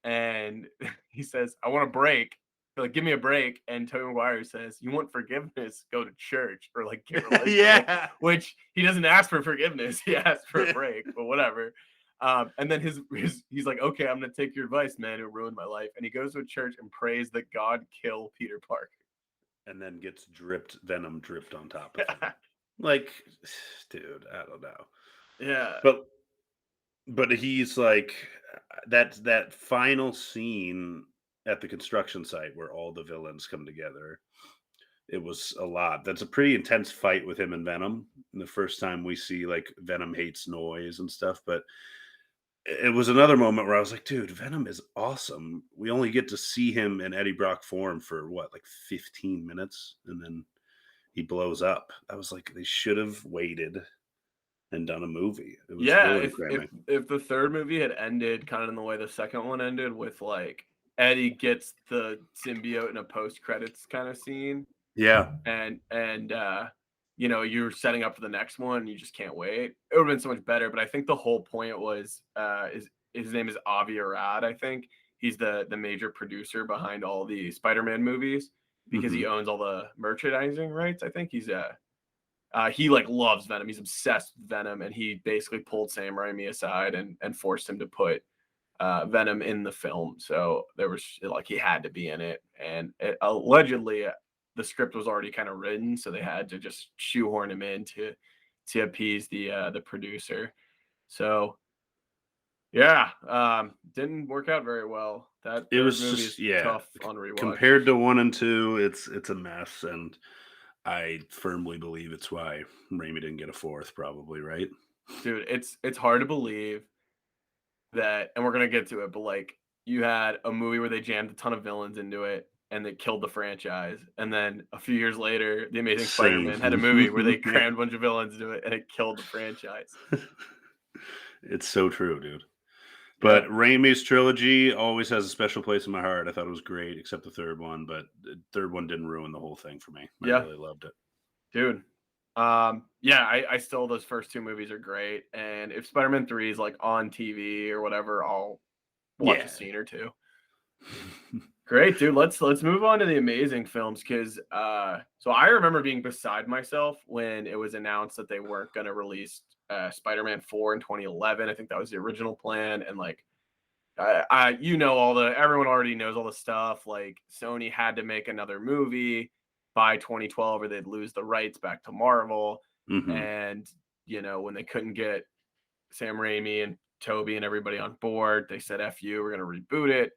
And he says, "I want a break." They're like, "Give me a break." And Toby Maguire says, "You want forgiveness? Go to church or like get religion." Like, Yeah. which he doesn't ask for forgiveness. He asks for a break, but whatever. And then his he's like, "Okay, I'm gonna take your advice, man. It ruined my life." And he goes to a church and prays that God kill Peter Parker. And then gets Venom dripped on top of him. Like, dude, I don't know. Yeah. But he's like that final scene at the construction site where all the villains come together. It was a lot. That's a pretty intense fight with him and Venom. And the first time we see like Venom hates noise and stuff, but it was another moment where I was like, dude, Venom is awesome. We only get to see him in Eddie Brock form for what, like 15 minutes, and then he blows up. I was like, they should have waited and done a movie. It was Yeah, really cramming. if the third movie had ended kind of in the way the second one ended with like Eddie gets the symbiote in a post credits kind of scene Yeah. and you know you're setting up for the next one and you just can't wait. It would have been so much better, but I think the whole point was is his name is Avi Arad, I think. He's the major producer behind all the Spider-Man movies because he Hmm. owns all the merchandising rights. I think he like loves Venom. He's obsessed with Venom, and he basically pulled Sam Raimi aside and forced him to put Venom in the film. So there was like he had to be in it, and allegedly the script was already kind of written, so they had to just shoehorn him in to appease the producer. So yeah, didn't work out very well. That It third was movie just, is yeah. tough on rewatch. Compared to 1 and 2, it's a mess, and I firmly believe it's why Raimi didn't get a fourth, probably, right? Dude, it's hard to believe that, and we're gonna get to it, but like you had a movie where they jammed a ton of villains into it and they killed the franchise. And then a few years later, The Amazing Same. Spider-Man had a movie where they Yeah. crammed a bunch of villains into it and it killed the franchise. It's so true, dude. But Yeah, Raimi's trilogy always has a special place in my heart. I thought it was great, except the third one, but the third one didn't ruin the whole thing for me. I yeah, really loved it. dude. Yeah, I still those first two movies are great, and if Spider-Man 3 is like on TV or whatever, I'll watch a Yeah. scene or two. Great, dude. Let's move on to the amazing films because so I remember being beside myself when it was announced that they weren't going to release Spider-Man 4 in 2011. I think that was the original plan, and like you know all the everyone already knows all the stuff. Like Sony had to make another movie by 2012, or they'd lose the rights back to Marvel. Hmm. And you know when they couldn't get Sam Raimi and Toby and everybody on board, they said "F you, we're going to reboot it."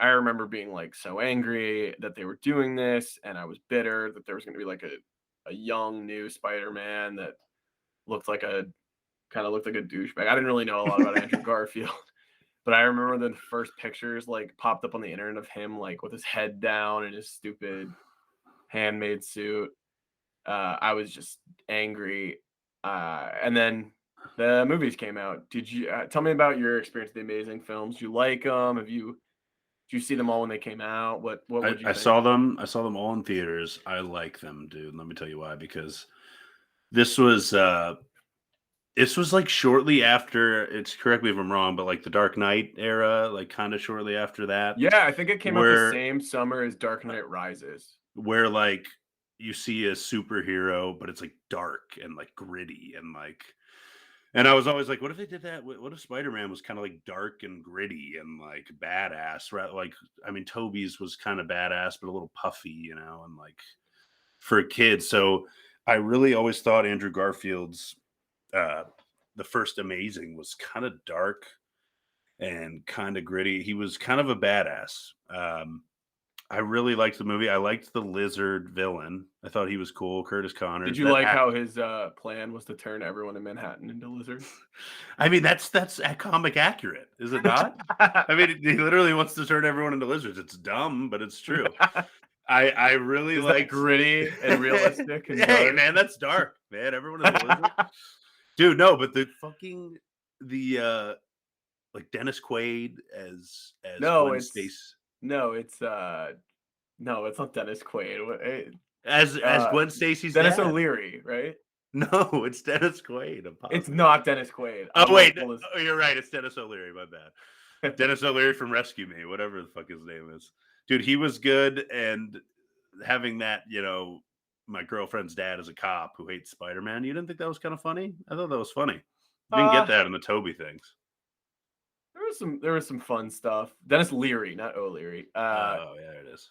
I remember being like so angry that they were doing this, and I was bitter that there was going to be like a young new Spider-Man that looked like a kind of looked like a douchebag. I didn't really know a lot about Andrew Garfield, but I remember the first pictures like popped up on the internet of him like with his head down in his stupid handmade suit. I was just angry, and then the movies came out. Did you tell me about your experience with the Amazing films? Do you like them? Have you did you see them all when they came out? What would you I think? saw them. I saw them all in theaters. I like them, dude. Let me tell you why. Because this was this was like shortly after. It's correct me if I'm wrong, but like the Dark Knight era, like kind of shortly after that, Yeah, I think it came out the where same summer as Dark Knight Rises. like you see a superhero, but it's like dark and like gritty and like. And I was always like, what if they did that? What if Spider Man was kind of like dark and gritty and like badass? Right? Like, I mean, Toby's was kind of badass, but a little puffy, you know, and like for kids. So I really always thought Andrew Garfield's uh, the first Amazing was kind of dark and kind of gritty. He was kind of a badass. I really liked the movie. I liked the lizard villain. I thought he was cool. Curtis Did Connors. you like how his plan was to turn everyone in Manhattan into lizards? I mean, that's a comic accurate, is it not? I mean, he literally wants to turn everyone into lizards. It's dumb, but it's true. I really Is that liked. gritty and realistic and Hey, dark? man, that's dark, man. Everyone is a lizard, dude. No, but the like Dennis Quaid as No, Gwen it's Stacy no, it's no, it's not Dennis Quaid. as Gwen Stacy's Dennis dad. O'Leary, right? No, it's Dennis Quaid. I'm It's positive. not Dennis Quaid. Oh I'm gonna wait, pull this. oh, you're right. It's Dennis O'Leary. My bad. Dennis O'Leary from Rescue Me, whatever the fuck his name is. Dude, he was good. And having that, you know, my girlfriend's dad is a cop who hates Spider Man. You didn't think that was kind of funny? I thought that was funny. You didn't get Uh that in the Toby things. there was some fun stuff. Dennis Leary, not O'Leary. Oh, yeah, there it is.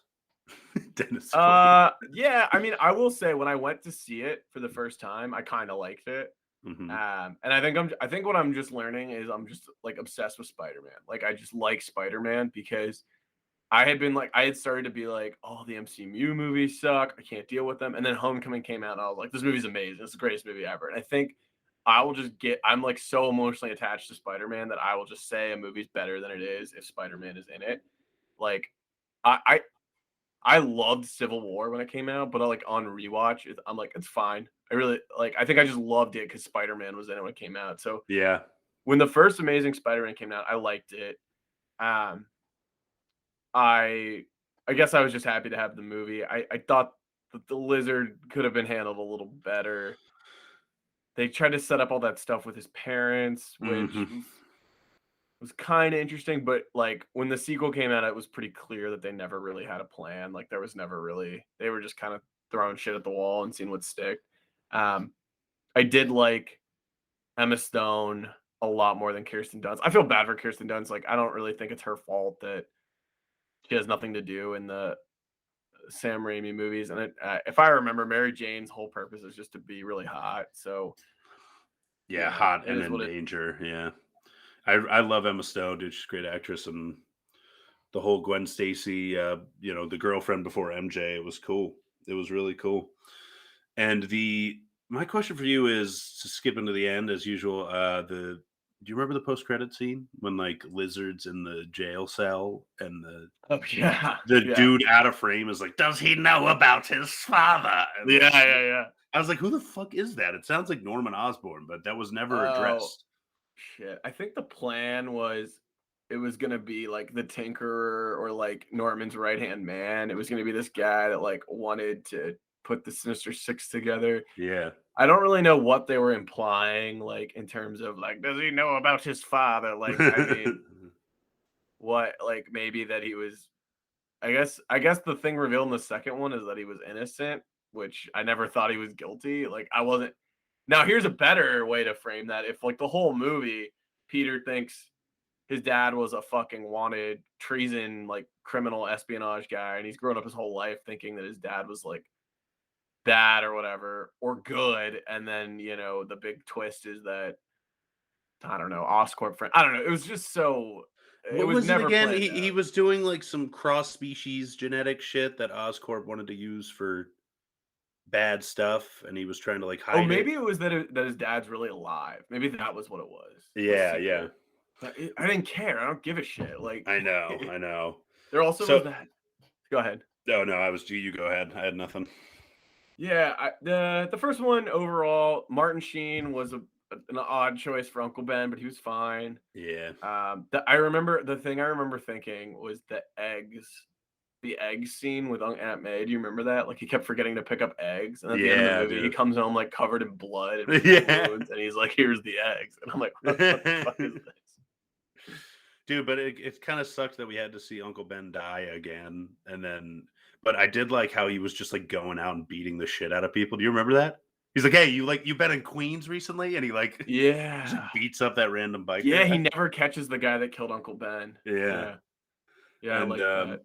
Dennis Quaid. Yeah, I mean, I will say when I went to see it for the first time, I kind of liked it. Hmm. And I think what I'm just learning is I'm just like obsessed with Spider-Man. Like I just like Spider-Man because I had started to be like, oh, the MCU movies suck. I can't deal with them. And then Homecoming came out and I was like, this movie's amazing. It's the greatest movie ever. And I think I'm like so emotionally attached to Spider-Man that I will just say a movie's better than it is if Spider-Man is in it. Like I I, I loved Civil War when it came out, but like on rewatch, I'm like, it's fine. I really like I think I just loved it because Spider-Man was in it when it came out. So Yeah. when the first Amazing Spider-Man came out, I liked it. Um, I I guess I was just happy to have the movie. I thought that the lizard could have been handled a little better. They tried to set up all that stuff with his parents, which Hmm. was kind of interesting, but like when the sequel came out, it was pretty clear that they never really had a plan. Like there was never really they were just kind of throwing shit at the wall and seeing what stick. Um, I did like Emma Stone a lot more than Kirsten Dunst. I feel bad for Kirsten Dunst. Like I don't really think it's her fault that she has nothing to do in the Sam Raimi movies. And if I remember, Mary Jane's whole purpose is just to be really hot. So Yeah, hot it and is in what it. danger. Yeah. I love Emma Stone, dude. She's a great actress. And the whole Gwen Stacy, you know, the girlfriend before MJ, it was cool. It was really cool. And the my question for you is to skip into the end as usual. The Do you remember the post credit scene when like lizards in the jail cell and Oh yeah, the yeah, dude out of frame is like, does he know about his father? And yeah, like, yeah, yeah. I was like, who the fuck is that? It sounds like Norman Osborn, but that was never Oh addressed. shit. I think the plan was it was gonna be like the Tinkerer or like Norman's right hand man. It was gonna be this guy that like wanted to put the Sinister Six together. Yeah. I don't really know what they were implying, like in terms of like, does he know about his father? Like, I mean, what, like maybe that he was. I guess the thing revealed in the second one is that he was innocent, which I never thought he was guilty. Like I wasn't. Now here's a better way to frame that. If like the whole movie, Peter thinks his dad was a fucking wanted treason, like criminal espionage guy, and he's grown up his whole life thinking that his dad was like bad or whatever or good, and then the big twist is that I don't know Oscorp friend. I don't know. It was just so. It What was was it never again? planned He out. was doing like some cross species genetic shit that Oscorp wanted to use for bad stuff, and he was trying to like Oh, hide it. maybe it was that his dad's really alive. Maybe that was what it was. The Yeah, yeah. secret. But I didn't care. I don't give a shit. Like I know, I know. there also was So, that. Go ahead. oh no, I was you. Go ahead. I had nothing. Yeah, the first one overall, Martin Sheen was an odd choice for Uncle Ben, but he was fine. Yeah. The thing I remember thinking was the egg scene with Aunt May. Do you remember that? Like he kept forgetting to pick up eggs, and at the end of the Yeah, movie, he dude. comes home like covered in blood and bleeding Yeah. wounds, and he's like, "Here's the eggs," and I'm like, "What the fuck is this?" Dude, but it kind of sucked that we had to see Uncle Ben die again, and then. But I did like how he was just like going out and beating the shit out of people. Do you remember that? He's like, "Hey, you've been in Queens recently," and he like just Yeah, beats up that random yeah. biker. He never catches the guy that killed Uncle Ben. Yeah, Yeah, yeah. I and like that.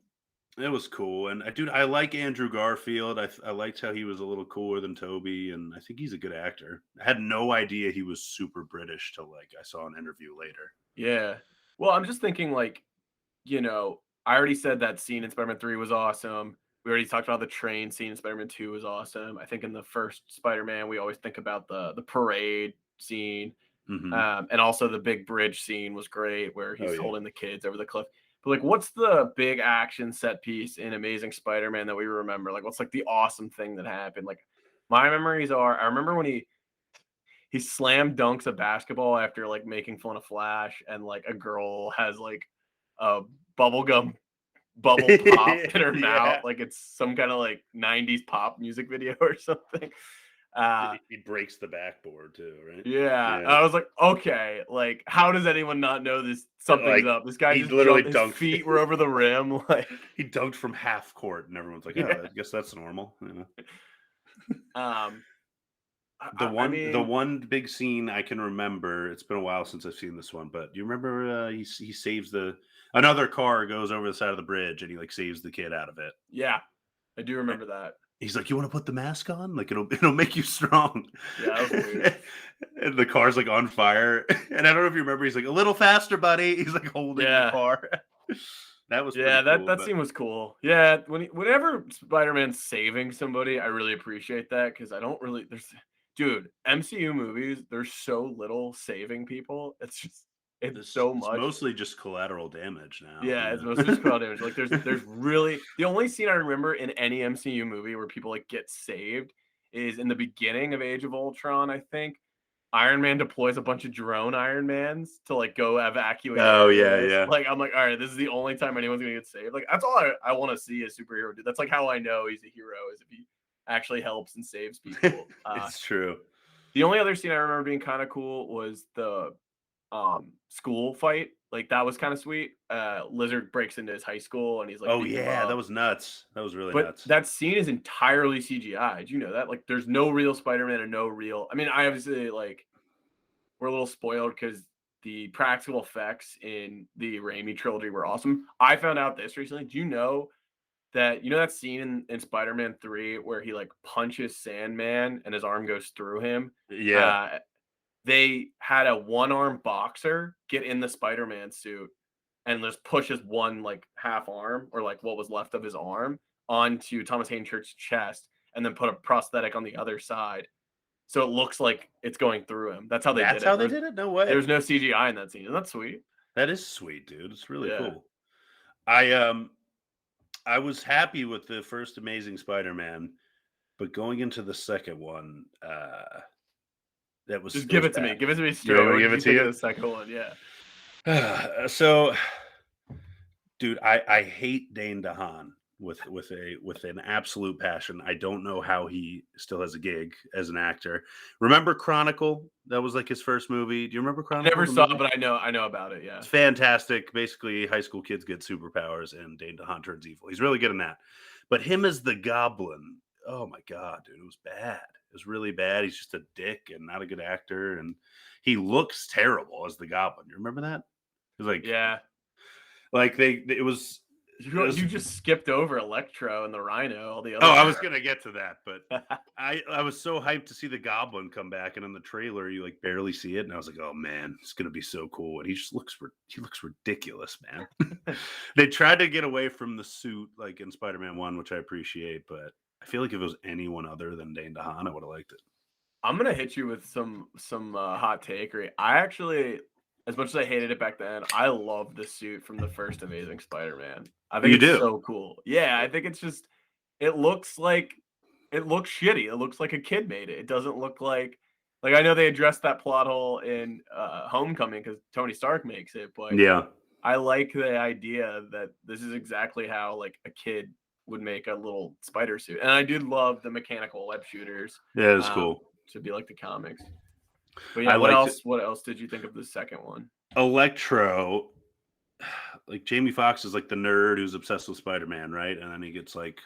it was cool. And dude, I like Andrew Garfield. I liked how he was a little cooler than Toby, and I think he's a good actor. I had no idea he was super British till like I saw an interview later. Yeah. Well, I'm just thinking like I already said that scene in Spider-Man 3 was awesome. We already talked about the train scene in Spider-Man 2 was awesome. I think in the first Spider-Man, we always think about the parade scene. Hmm. And also the big bridge scene was great where Oh he's yeah. holding the kids over the cliff. But like what's the big action set piece in Amazing Spider-Man that we remember? Like what's like the awesome thing that happened? Like my memories are I remember when he slam dunks a basketball after like making fun of Flash and like a girl has like a bubblegum bubble pop in her mouth Yeah. like it's some kind of like 90s pop music video or something. Uh He breaks the backboard too, right? yeah, Yeah. I was like, okay, like how does anyone not know this something's Like up? This guy he just literally jumped, his dunked. feet were over the rim, like He dunked from half court, and everyone's like, "Oh, yeah. I guess that's normal." Um The I one, the mean, one big scene I can remember. It's been a while since I've seen this one, but do you remember? He saves another car goes over the side of the bridge, and he like saves the kid out of it. yeah, I do remember that. He's like, "You want to put the mask on? Like it'll make you strong." Yeah, that was weird. And the car's like on fire. And I don't know if you remember. He's like, "A little faster, buddy." He's like holding the Yeah. car. That was pretty Yeah, that cool. that But scene was cool. Yeah, whenever Spider-Man's saving somebody, I really appreciate that because I don't really dude, MCU movies, there's so little saving people. It's so it's much. mostly just collateral damage now. Yeah, it's mostly just Yeah. crowd damage. Like there's really the only scene I remember in any MCU movie where people like get saved is in the beginning of Age of Ultron, I think. Iron Man deploys a bunch of drone Iron Mans to like go evacuate Oh yeah, areas. yeah. Like I'm like, all right, this is the only time anyone's gonna get saved. Like that's all I want to see a superhero do. That's like how I know he's a hero is if he actually helps and saves people. It's true. The only other scene I remember being kind of cool was the school fight. Like that was kind of sweet. Lizard breaks into his high school and he's like Oh beating him yeah, that up. was nuts. That was really But nuts. that scene is entirely CGI. Did you know that? Like there's no real Spider-Man and no real. I mean, I obviously like we're a little spoiled because the practical effects in the Raimi trilogy were awesome. I found out this recently. Do you know that scene in Spider-Man 3 where he like punches Sandman and his arm goes through him? Yeah. Uh they had a one-arm boxer get in the Spider-Man suit and just push his one like half arm or like what was left of his arm onto Thomas Hayden Church's chest and then put a prosthetic on the other side so it looks like it's going through him. That's how they did That's it. how they did it? No way. There's no CGI in that scene. Isn't that sweet? That is sweet, dude. It's really Yeah. cool. I was happy with the first Amazing Spider-Man, but going into the second one, Just it give was it to me. bad. Give it to me You straight. want me to What give did it you to think of you? the second one? Yeah. So, dude, I hate Dane DeHaan. with an absolute passion. I don't know how he still has a gig as an actor. Remember Chronicle? That was like his first movie. Do you remember I Chronicle, never the saw it, movie? but I know about it. Yeah. It's fantastic. Basically, high school kids get superpowers, and Dane DeHaan turns evil. He's really good in that. But him as the Goblin, oh my god, dude, it was bad. It was really bad. He's just a dick and not a good actor, and he looks terrible as the Goblin. You remember that? It was Yeah. like they it You was just skipped over Electro and the Rhino, all the Oh, other I was gonna get to that, but guys. I was so hyped to see the Goblin come back, and in the trailer you like barely see it, and I was like, oh man, it's gonna be so cool. And he looks ridiculous, man. They tried to get away from the suit like in Spider-Man 1, which I appreciate, but I feel like if it was anyone other than Dane DeHaan, I would have liked it. I'm gonna hit you with some hot takery. I actually, as much as I hated it back then, I love the suit from the first Amazing Spider-Man. I think You it's do? so cool. Yeah, I think it's just it looks like it looks shitty. It looks like a kid made it. It doesn't look like I know they addressed that plot hole in Homecoming because Tony Stark makes it, but Yeah. I like the idea that this is exactly how like a kid would make a little spider suit. And I did love the mechanical web shooters Yeah, it's um, cool. to be like the comics. But yeah, I liked it. what else did you think of the second one? Electro, like Jamie Foxx is like the nerd who's obsessed with Spider-Man, right? And then he gets like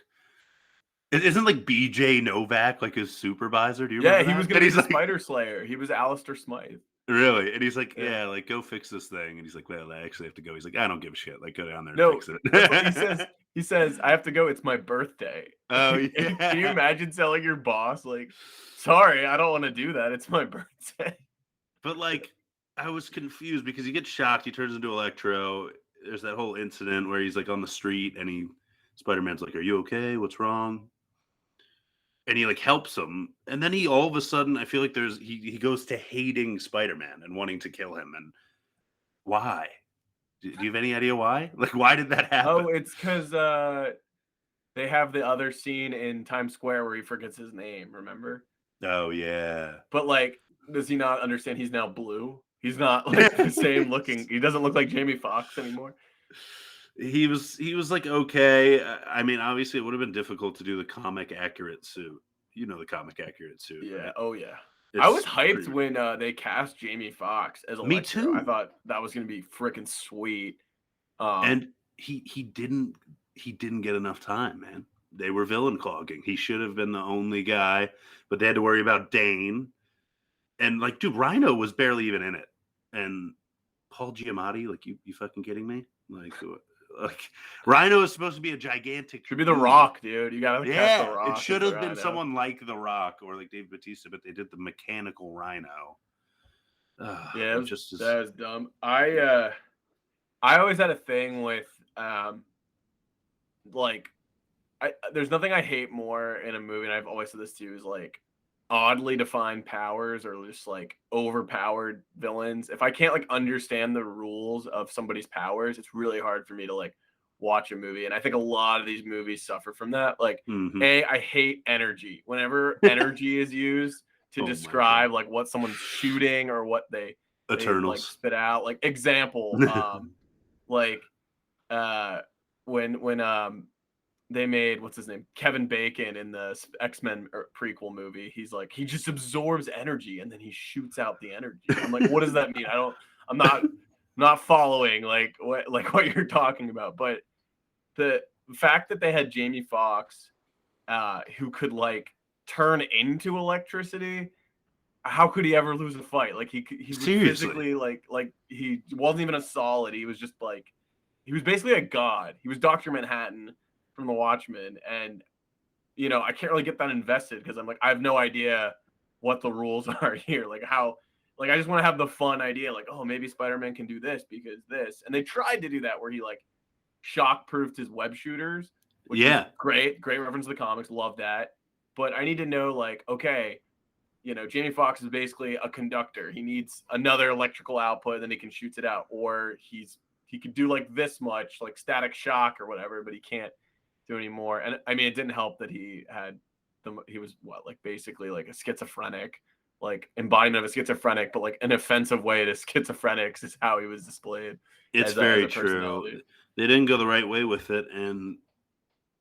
isn't like BJ Novak like his supervisor? Do you Yeah, remember he was that? gonna And be he's the like, Spider Slayer. He was Alistair Smythe. really? And he's like, Yeah. yeah, like go fix this thing. And he's like, well, I actually have to go. He's like, I don't give a shit. Like go down there and No, fix it. that's what he says. He says, "I have to go. It's my birthday." Oh Can you yeah. imagine telling your boss like, "Sorry, I don't want to do that. It's my birthday." But like I was confused because he gets shocked, he turns into Electro. There's that whole incident where he's like on the street and Spider-Man's like, are you okay? What's wrong? And he like helps him, and then he all of a sudden I feel like he goes to hating Spider-Man and wanting to kill him. And why? Do you have any idea why? Like why did that happen? Oh, it's because they have the other scene in Times Square where he forgets his name. Remember? Oh yeah. But like, does he not understand he's now blue? He's not like the same looking. He doesn't look like Jamie Foxx anymore. He was like okay. I mean, obviously it would have been difficult to do the comic accurate suit. You know the comic accurate suit, Yeah. right? Oh yeah. I was It's hyped pretty when they cast Jamie Foxx as Me Electro. I too. thought that was gonna be freaking sweet. Um, And he didn't get enough time, man. They were villain clogging. He should have been the only guy, but they had to worry about Dane. And like, dude, Rhino was barely even in it. And Paul Giamatti, like, you fucking kidding me? Like Rhino is supposed to be a gigantic should be The dude. Rock, dude. You gotta cast The Yeah, it Rock as should the have been Rhino. someone like The Rock or like Dave Bautista, but they did the mechanical Rhino. Yeah, It just is. that was dumb. I always had a thing with like there's nothing I hate more in a movie, and I've always said this too, is like oddly defined powers or just like overpowered villains. If I can't like understand the rules of somebody's powers, it's really hard for me to like watch a movie. And I think a lot of these movies suffer from that. Like, Mhm. I hate energy. Whenever energy is used to Oh my god. describe like what someone's shooting or what they like Eternals. spit out. Like example, like when they made what's his name, Kevin Bacon in the X-Men prequel movie. He's like he just absorbs energy and then he shoots out the energy. I'm like, what does that mean? I'm not following what you're talking about. But the fact that they had Jamie Foxx, who could like turn into electricity, how could he ever lose a fight? Like he was Seriously. physically like he wasn't even a solid. He was just like he was basically a god. He was Dr. Manhattan from The Watchmen, and I can't really get that invested because I'm like I have no idea what the rules are here. Like how like I just want to have the fun idea like, oh, maybe Spider-Man can do this because this. And they tried to do that where he like shock proofed his web shooters, which was Yeah. great reference to the comics, love that. But I need to know like, okay, Jamie Foxx is basically a conductor. He needs another electrical output, then he can shoot it out. Or he could do like this much, like static shock or whatever, but he can't do anymore. And I mean, it didn't help that he was what, like basically like a schizophrenic, like embodiment of a schizophrenic, but like an offensive way to schizophrenics is how he was displayed It's as a very personality. true. They didn't go the right way with it, and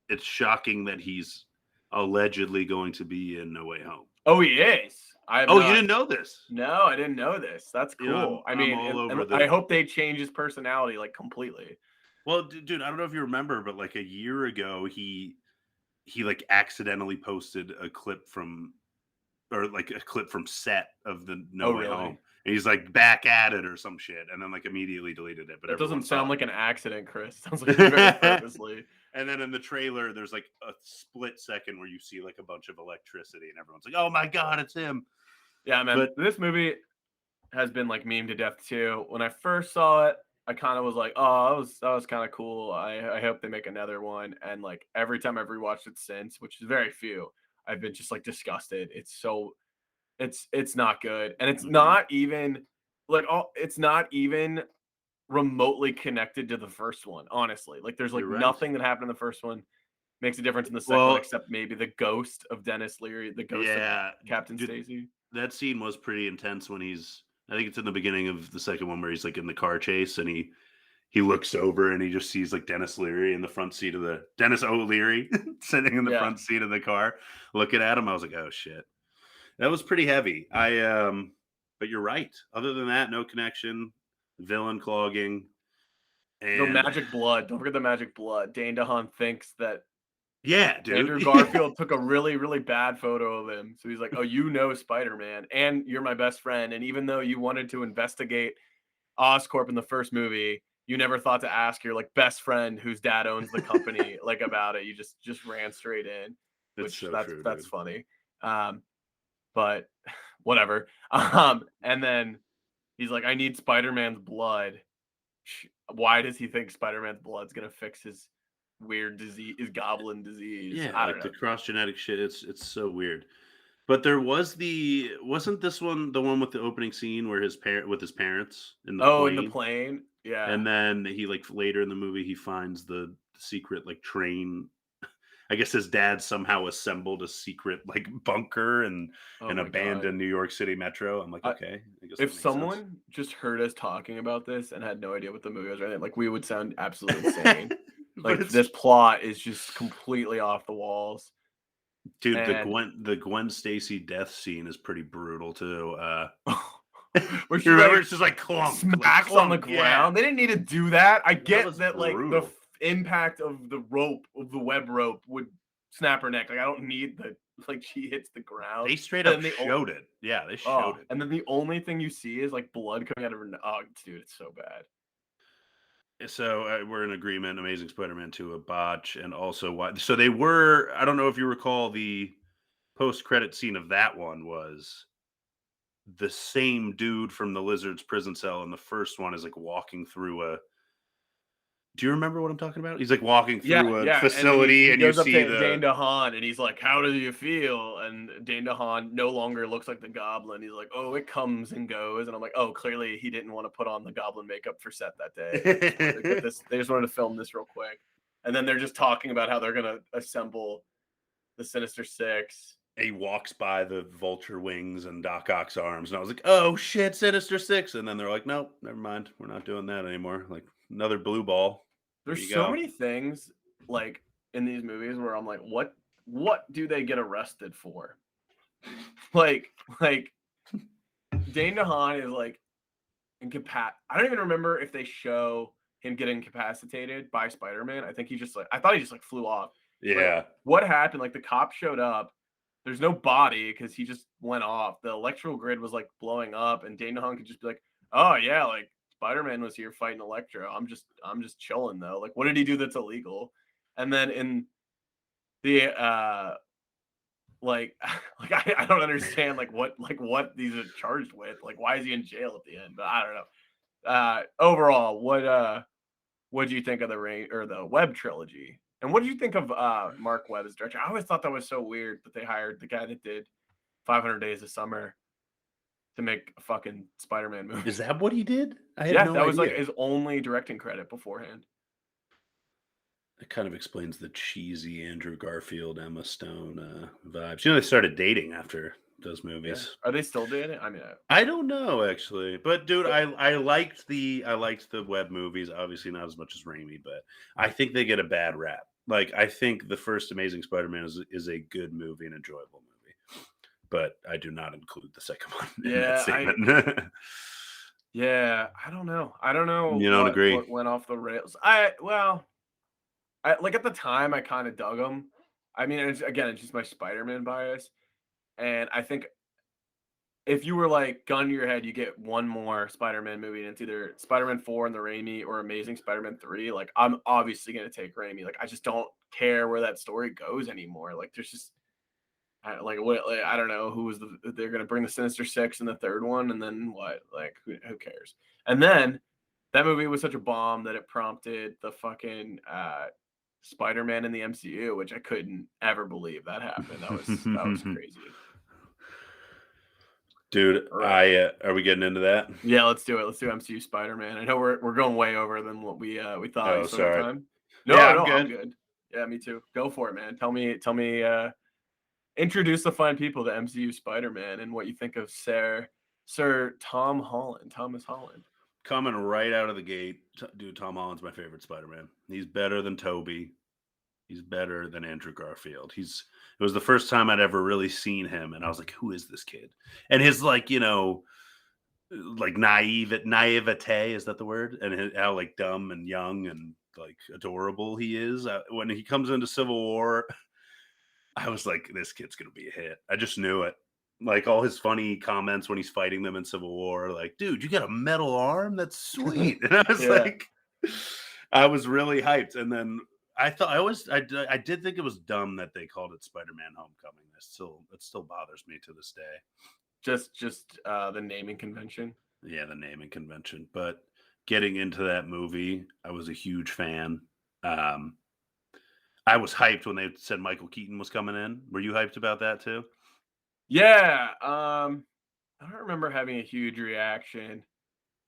it's shocking that he's allegedly going to be in No Way Home. Oh, he is. I have Oh, you not. didn't know this? No, I didn't know this. That's You know, cool. I I'm mean, all and over I the. hope they change his personality like completely. Well, dude, I don't know if you remember, but like a year ago, he like accidentally posted a clip from or like a clip from set of the No Oh, Way Home. really? And he's like back at it or some shit, and then like immediately deleted it. But That everyone doesn't sound saw like an accident, Chris. Sounds like very it. purposely. And then in the trailer, there's like a split second where you see like a bunch of electricity, and everyone's like, "Oh my god, it's him!" Yeah, man. But This movie has been like meme to death too. When I first saw it, I kind of was like, "Oh, that was kind of cool. I hope they make another one." And like every time I've rewatched it since, which is very few, I've been just like disgusted. It's not good, and it's mhm, not even like it's not even remotely connected to the first one. Honestly, like there's like you're right. nothing that happened in the first one makes a difference in the second one, Well, except maybe the ghost of Dennis Leary, the ghost of yeah, Captain dude, Stacy. that scene was pretty intense when he's. I think it's in the beginning of the second one where he's like in the car chase and he looks over and he just sees like Dennis Leary in the front seat of the Dennis O'Leary sitting in the Yeah. front seat of the car looking at him. I was like, oh shit. That was pretty heavy. But you're right. Other than that, no connection, villain clogging, The and magic blood. Don't forget the magic blood. Dane DeHaan thinks that yeah, dude. Andrew Garfield took a really, really bad photo of him. So he's like, "Oh, you know Spider-Man, and you're my best friend. And even though you wanted to investigate Oscorp in the first movie, you never thought to ask your like best friend whose dad owns the company like about it. You just ran straight in, It's which so that's true, that's dude. funny. But whatever. And then he's like, I need Spider-Man's blood. Why does he think Spider-Man's blood's gonna fix his weird disease, his goblin disease? Yeah, I don't like the know. cross genetic shit. It's so weird. But there was the wasn't this one the one with the opening scene where his parent with his parents in the Oh, in the plane, plane? Yeah. and then he like later in the movie he finds the secret like train. I guess his dad somehow assembled a secret like bunker and Oh an my god. abandoned New York City metro. I'm like, I okay, I guess If that makes sense. someone just heard us talking about this and had no idea what the movie was or anything, like, we would sound absolutely insane. But Like, it's this plot is just completely off the walls, dude, and The Gwen Stacy death scene is pretty brutal too. where You she, remember? like, It's just like clunk, like smacks on the clunk. Yeah, ground. They didn't need to do that. I that get was that, like, the brutal. impact of the rope, of the web rope would snap her neck. Like, I don't need the like, she hits the ground, They straight and up then showed it. Yeah, they showed it. and then the only thing you see is, like, blood coming out of her dude, it's so bad. So we're in agreement. Amazing Spider-Man 2 a botch, and also why? So they were. I don't know if you recall the post-credit scene of that one was the same dude from the Lizard's prison cell in the first one is like walking through a. Do you remember what I'm talking about? He's like walking Yeah, through a yeah, and then facility, he and you goes up see to Dane the. DeHaan, and he's like, "How do you feel?" And Dane DeHaan no longer looks like the Goblin. He's like, "Oh, it comes and goes." And I'm like, "Oh, clearly he didn't want to put on the Goblin makeup for set that day. They just wanted to get this. They just wanted to film this real quick." And then they're just talking about how they're gonna assemble the Sinister Six. He walks by the vulture wings and Doc Ock's arms, and I was like, "Oh shit, Sinister Six!" And then they're like, "Nope, never mind. We're not doing that anymore." Like another blue ball. There There's you so go. many things like in these movies where I'm like, what do they get arrested for? Like like Dane DeHaan is like I don't even remember if they show him getting incapacitated by Spider-Man. I think he just like I thought he just like flew off. Like Yeah, what happened? Like the cop showed up. There's no body because he just went off. The electrical grid was like blowing up, and Dane DeHaan could just be like, "Oh yeah, like Spider-Man was here fighting Electro. I'm just chilling though. Like what did he do that's illegal?" And then in the like like I don't understand like what these are charged with. Like why is he in jail at the end? But I don't know. Overall, what do you think of the Rain or the Webb trilogy? And what did you think of Mark Webb as director? I always thought that was so weird that they hired the guy that did 500 Days of Summer to make a fucking Spider-Man movie. is that what he did? I had Yeah, no that was like idea. his only directing credit beforehand. That kind of explains the cheesy Andrew Garfield, Emma Stone vibes. You know, they started dating after those Yeah. movies. Are they still doing it? I don't know actually, but dude, I liked the web movies. Obviously, not as much as Raimi, but I think they get a bad rap. Like, I think the first Amazing Spider-Man is a good movie, an enjoyable movie, but I do not include the second one in that Yeah, statement. yeah, I don't know. I don't know You don't agree? what went off the rails. Well, I like at the time I kind of dug them. I mean, again, it's just my Spider-Man bias, and I think if you were like gun to your head, you get one more Spider-Man movie, and it's either Spider-Man 4 and the Raimi or Amazing Spider-Man 3. Like, I'm obviously gonna take Raimi. Like, I just don't care where that story goes anymore. Like, there's just like what like, I don't know who was they're gonna bring the Sinister Six in the third one, and then what? Like, who cares? And then that movie was such a bomb that it prompted the fucking Spider-Man in the MCU, which I couldn't ever believe that happened. That was crazy. Dude, All right. I are we getting into that? Yeah, let's do it. Let's do MCU Spider-Man. I know we're going way over than what we thought. You Oh, still got sorry. time? Yeah, No, I'm no, I'm good. good. Yeah, me too. Go for it, man. Tell me introduce the fine people to MCU Spider-Man and what you think of Sir Tom Holland, Thomas Holland. Coming right out of the gate, dude, Tom Holland's my favorite Spider-Man. He's better than Toby. He's better than Andrew Garfield. It was the first time I'd ever really seen him, and I was like, who is this kid? And his like, like naivete, is that the word? And how like dumb and young and like adorable he is. When he comes into Civil War, I was like, this kid's gonna be a hit. I just knew it. Like all his funny comments when he's fighting them in Civil War, like, dude, you got a metal arm? That's sweet. And I was Yeah, like, I was really hyped. And then I thought I did think it was dumb that they called it Spider-Man Homecoming. It still bothers me to this day. just the naming convention. Yeah, the naming convention. But getting into that movie, I was a huge fan. Um, I was hyped when they said Michael Keaton was coming in. Were you hyped about that too? Yeah, I don't remember having a huge reaction.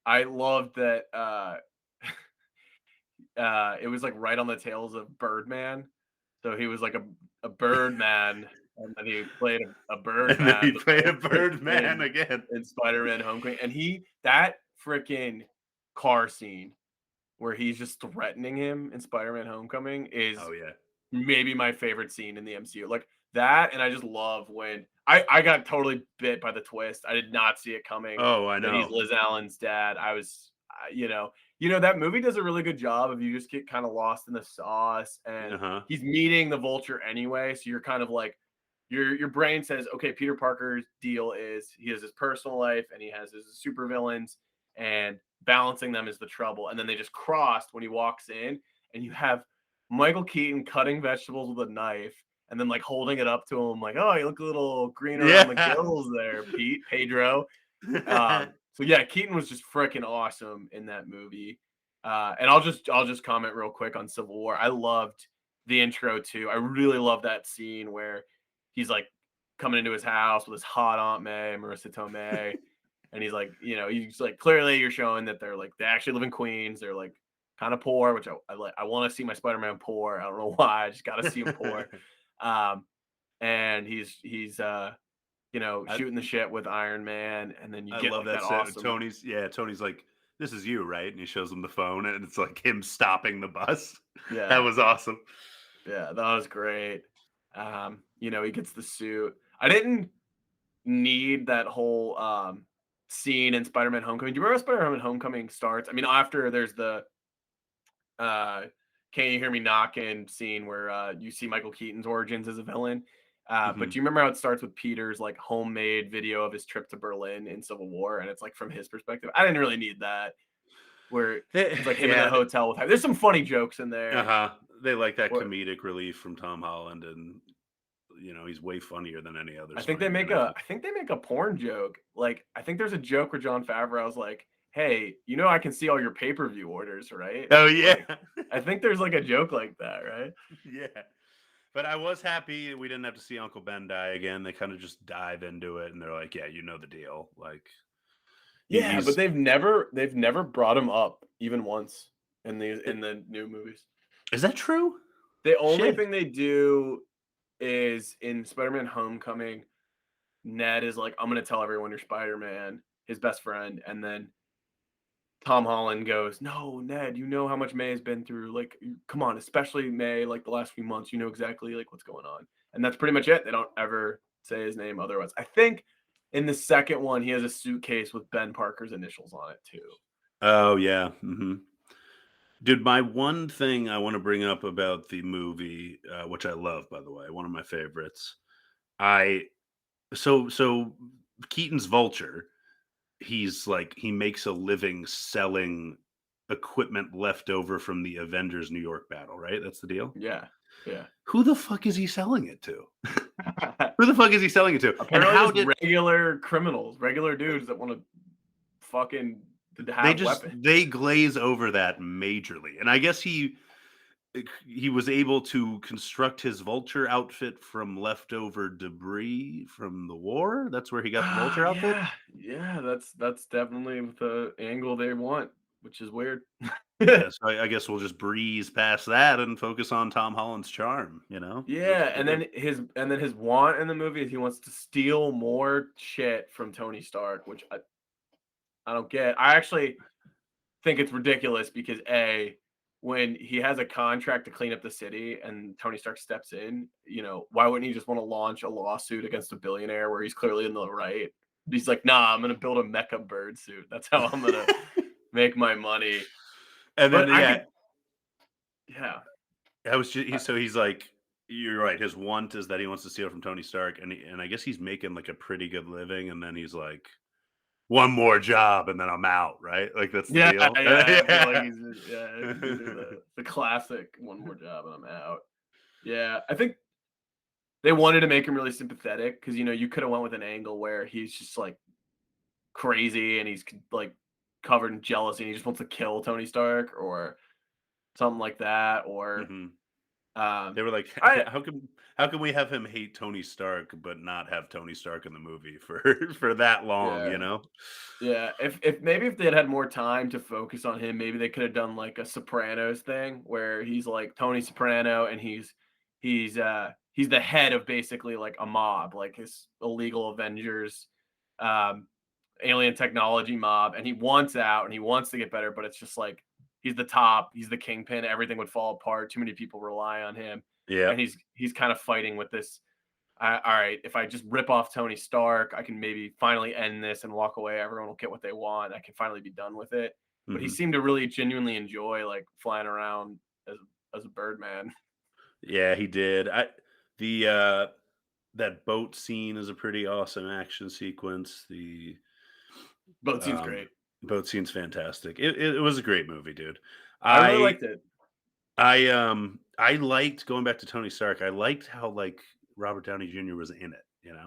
I loved that it was like right on the tails of Birdman. So he was like a Birdman, and then he played a And then Birdman he the played a whole time Birdman again. in Spider-Man: Homecoming, and that freaking car scene where he's just threatening him in Spider-Man: Homecoming is Oh yeah. maybe my favorite scene in the MCU. Like that, and I just love when I got totally bit by the twist. I did not see it coming Oh, I that he's know. Liz Allen's dad. I was, that movie does a really good job of you just get kind of lost in the sauce, and Uh-huh. he's meeting the Vulture anyway, so you're kind of like your brain says, okay, Peter Parker's deal is he has his personal life and he has his supervillains, and balancing them is the trouble. And then they just crossed when he walks in, and you have Michael Keaton cutting vegetables with a knife and then like holding it up to him, like, oh, you look a little green around the Yeah. gills there, Pedro. So yeah, Keaton was just freaking awesome in that movie. And I'll just comment real quick on Civil War. I loved the intro too. I really love that scene where he's like coming into his house with his hot Aunt May, Marissa Tomei, and he's like, he's like, clearly you're showing that they actually live in Queens. They're like kind of poor, which I like. I want to see my Spider-Man poor. I don't know why. I just got to see him poor. Um, and he's I shooting the shit with Iron Man, and then you I get love like that that set. awesome, Tony's like, "This is you, right?" And he shows him the phone, and it's like him stopping the bus. That yeah, was awesome. yeah, that was great. He gets the suit. I didn't need that whole scene in Spider-Man: Homecoming. Do you remember how Spider-Man: Homecoming starts? I mean, after there's the uh "Can You Hear Me Knocking" scene where you see Michael Keaton's origins as a villain. But Mhm. do you remember how it starts with Peter's like homemade video of his trip to Berlin in Civil War, and it's like from his perspective? I didn't really need that. Where it's like him in the Yeah, hotel with her. There's some funny jokes in there. uh-huh. They like that Where comedic relief from Tom Holland, and he's way funnier than any other I think they Spider-Man, make I a think. I think they make a porn joke. Like I think there's a joke where John Favreau's like, "Hey, I can see all your pay-per-view orders, right?" Oh, yeah. Like I think there's like a joke like that, right? Yeah. But I was happy we didn't have to see Uncle Ben die again. They kind of just dive into it, and they're like, "Yeah, you know the deal." Like Yeah, but he's they've never brought him up even once in the I- in the new movies. is that true? The only Shit. thing they do is in Spider-Man: Homecoming, Ned is like, "I'm gonna tell everyone you're Spider-Man," his best friend, and then Tom Holland goes, "No, Ned, you know how much May has been through. Like, come on, especially May. Like the last few months, you know exactly like what's going on." And that's pretty much it. They don't ever say his name otherwise. I think in the second one, he has a suitcase with Ben Parker's initials on it too. Oh yeah. Dude, my one thing I want to bring up about the movie, which I love, by the way, one of my favorites. I so Keaton's Vulture. He's like he makes a living selling equipment left over from the Avengers New York battle, right? That's the deal. Yeah, yeah. Who the fuck is he selling it to? Who the fuck is he selling it to? And Apparently, how just did regular criminals, regular dudes that want to fucking to they have just weapons. they glaze over that majorly? And I guess he was able to construct his vulture outfit from leftover debris from the war. That's where he got the Ah, vulture outfit. yeah, yeah. That's definitely the angle they want, which is weird. Yeah, so I guess we'll just breeze past that and focus on Tom Holland's charm. That's Yeah, what and we'll do. then his want in the movie is he wants to steal more shit from Tony Stark, which I don't get. I actually think it's ridiculous because A, when he has a contract to clean up the city and Tony Stark steps in, why wouldn't he just want to launch a lawsuit against a billionaire where he's clearly in the right? He's like, nah, I'm gonna build a mecha bird suit. That's how I'm gonna make my money. And then But I yeah, could, yeah, I was just, I, so he's like, you're right. His want is that he wants to steal from Tony Stark, and I guess he's making like a pretty good living, and then he's like, one more job, and then I'm out. Right? Like that's the yeah, deal. yeah. I feel like he's gonna do the classic one more job and I'm out. Yeah, I think they wanted to make him really sympathetic because you could have went with an angle where he's just like crazy and he's like covered in jealousy and he just wants to kill Tony Stark or something like that. Or hmm um, They were like, I how can we have him hate Tony Stark but not have Tony Stark in the movie for for that long? yeah. Yeah, if maybe if they had more time to focus on him, maybe they could have done like a Sopranos thing where he's like Tony Soprano and he's the head of basically like a mob, like his illegal Avengers um alien technology mob, and he wants out and he wants to get better, but it's just like he's the top, he's the kingpin, everything would fall apart, too many people rely on him. Yeah. And he's kind of fighting with this all right, if I just rip off Tony Stark, I can maybe finally end this and walk away. Everyone will get what they want. I can finally be done with it. But he hmm seemed to really genuinely enjoy like flying around as a Birdman. Yeah, he did. The that boat scene is a pretty awesome action sequence. The Both scenes um great. boat scene's fantastic. It was a great movie, dude. I really I liked it. I liked going back to Tony Stark. I liked how like Robert Downey Jr. was in it.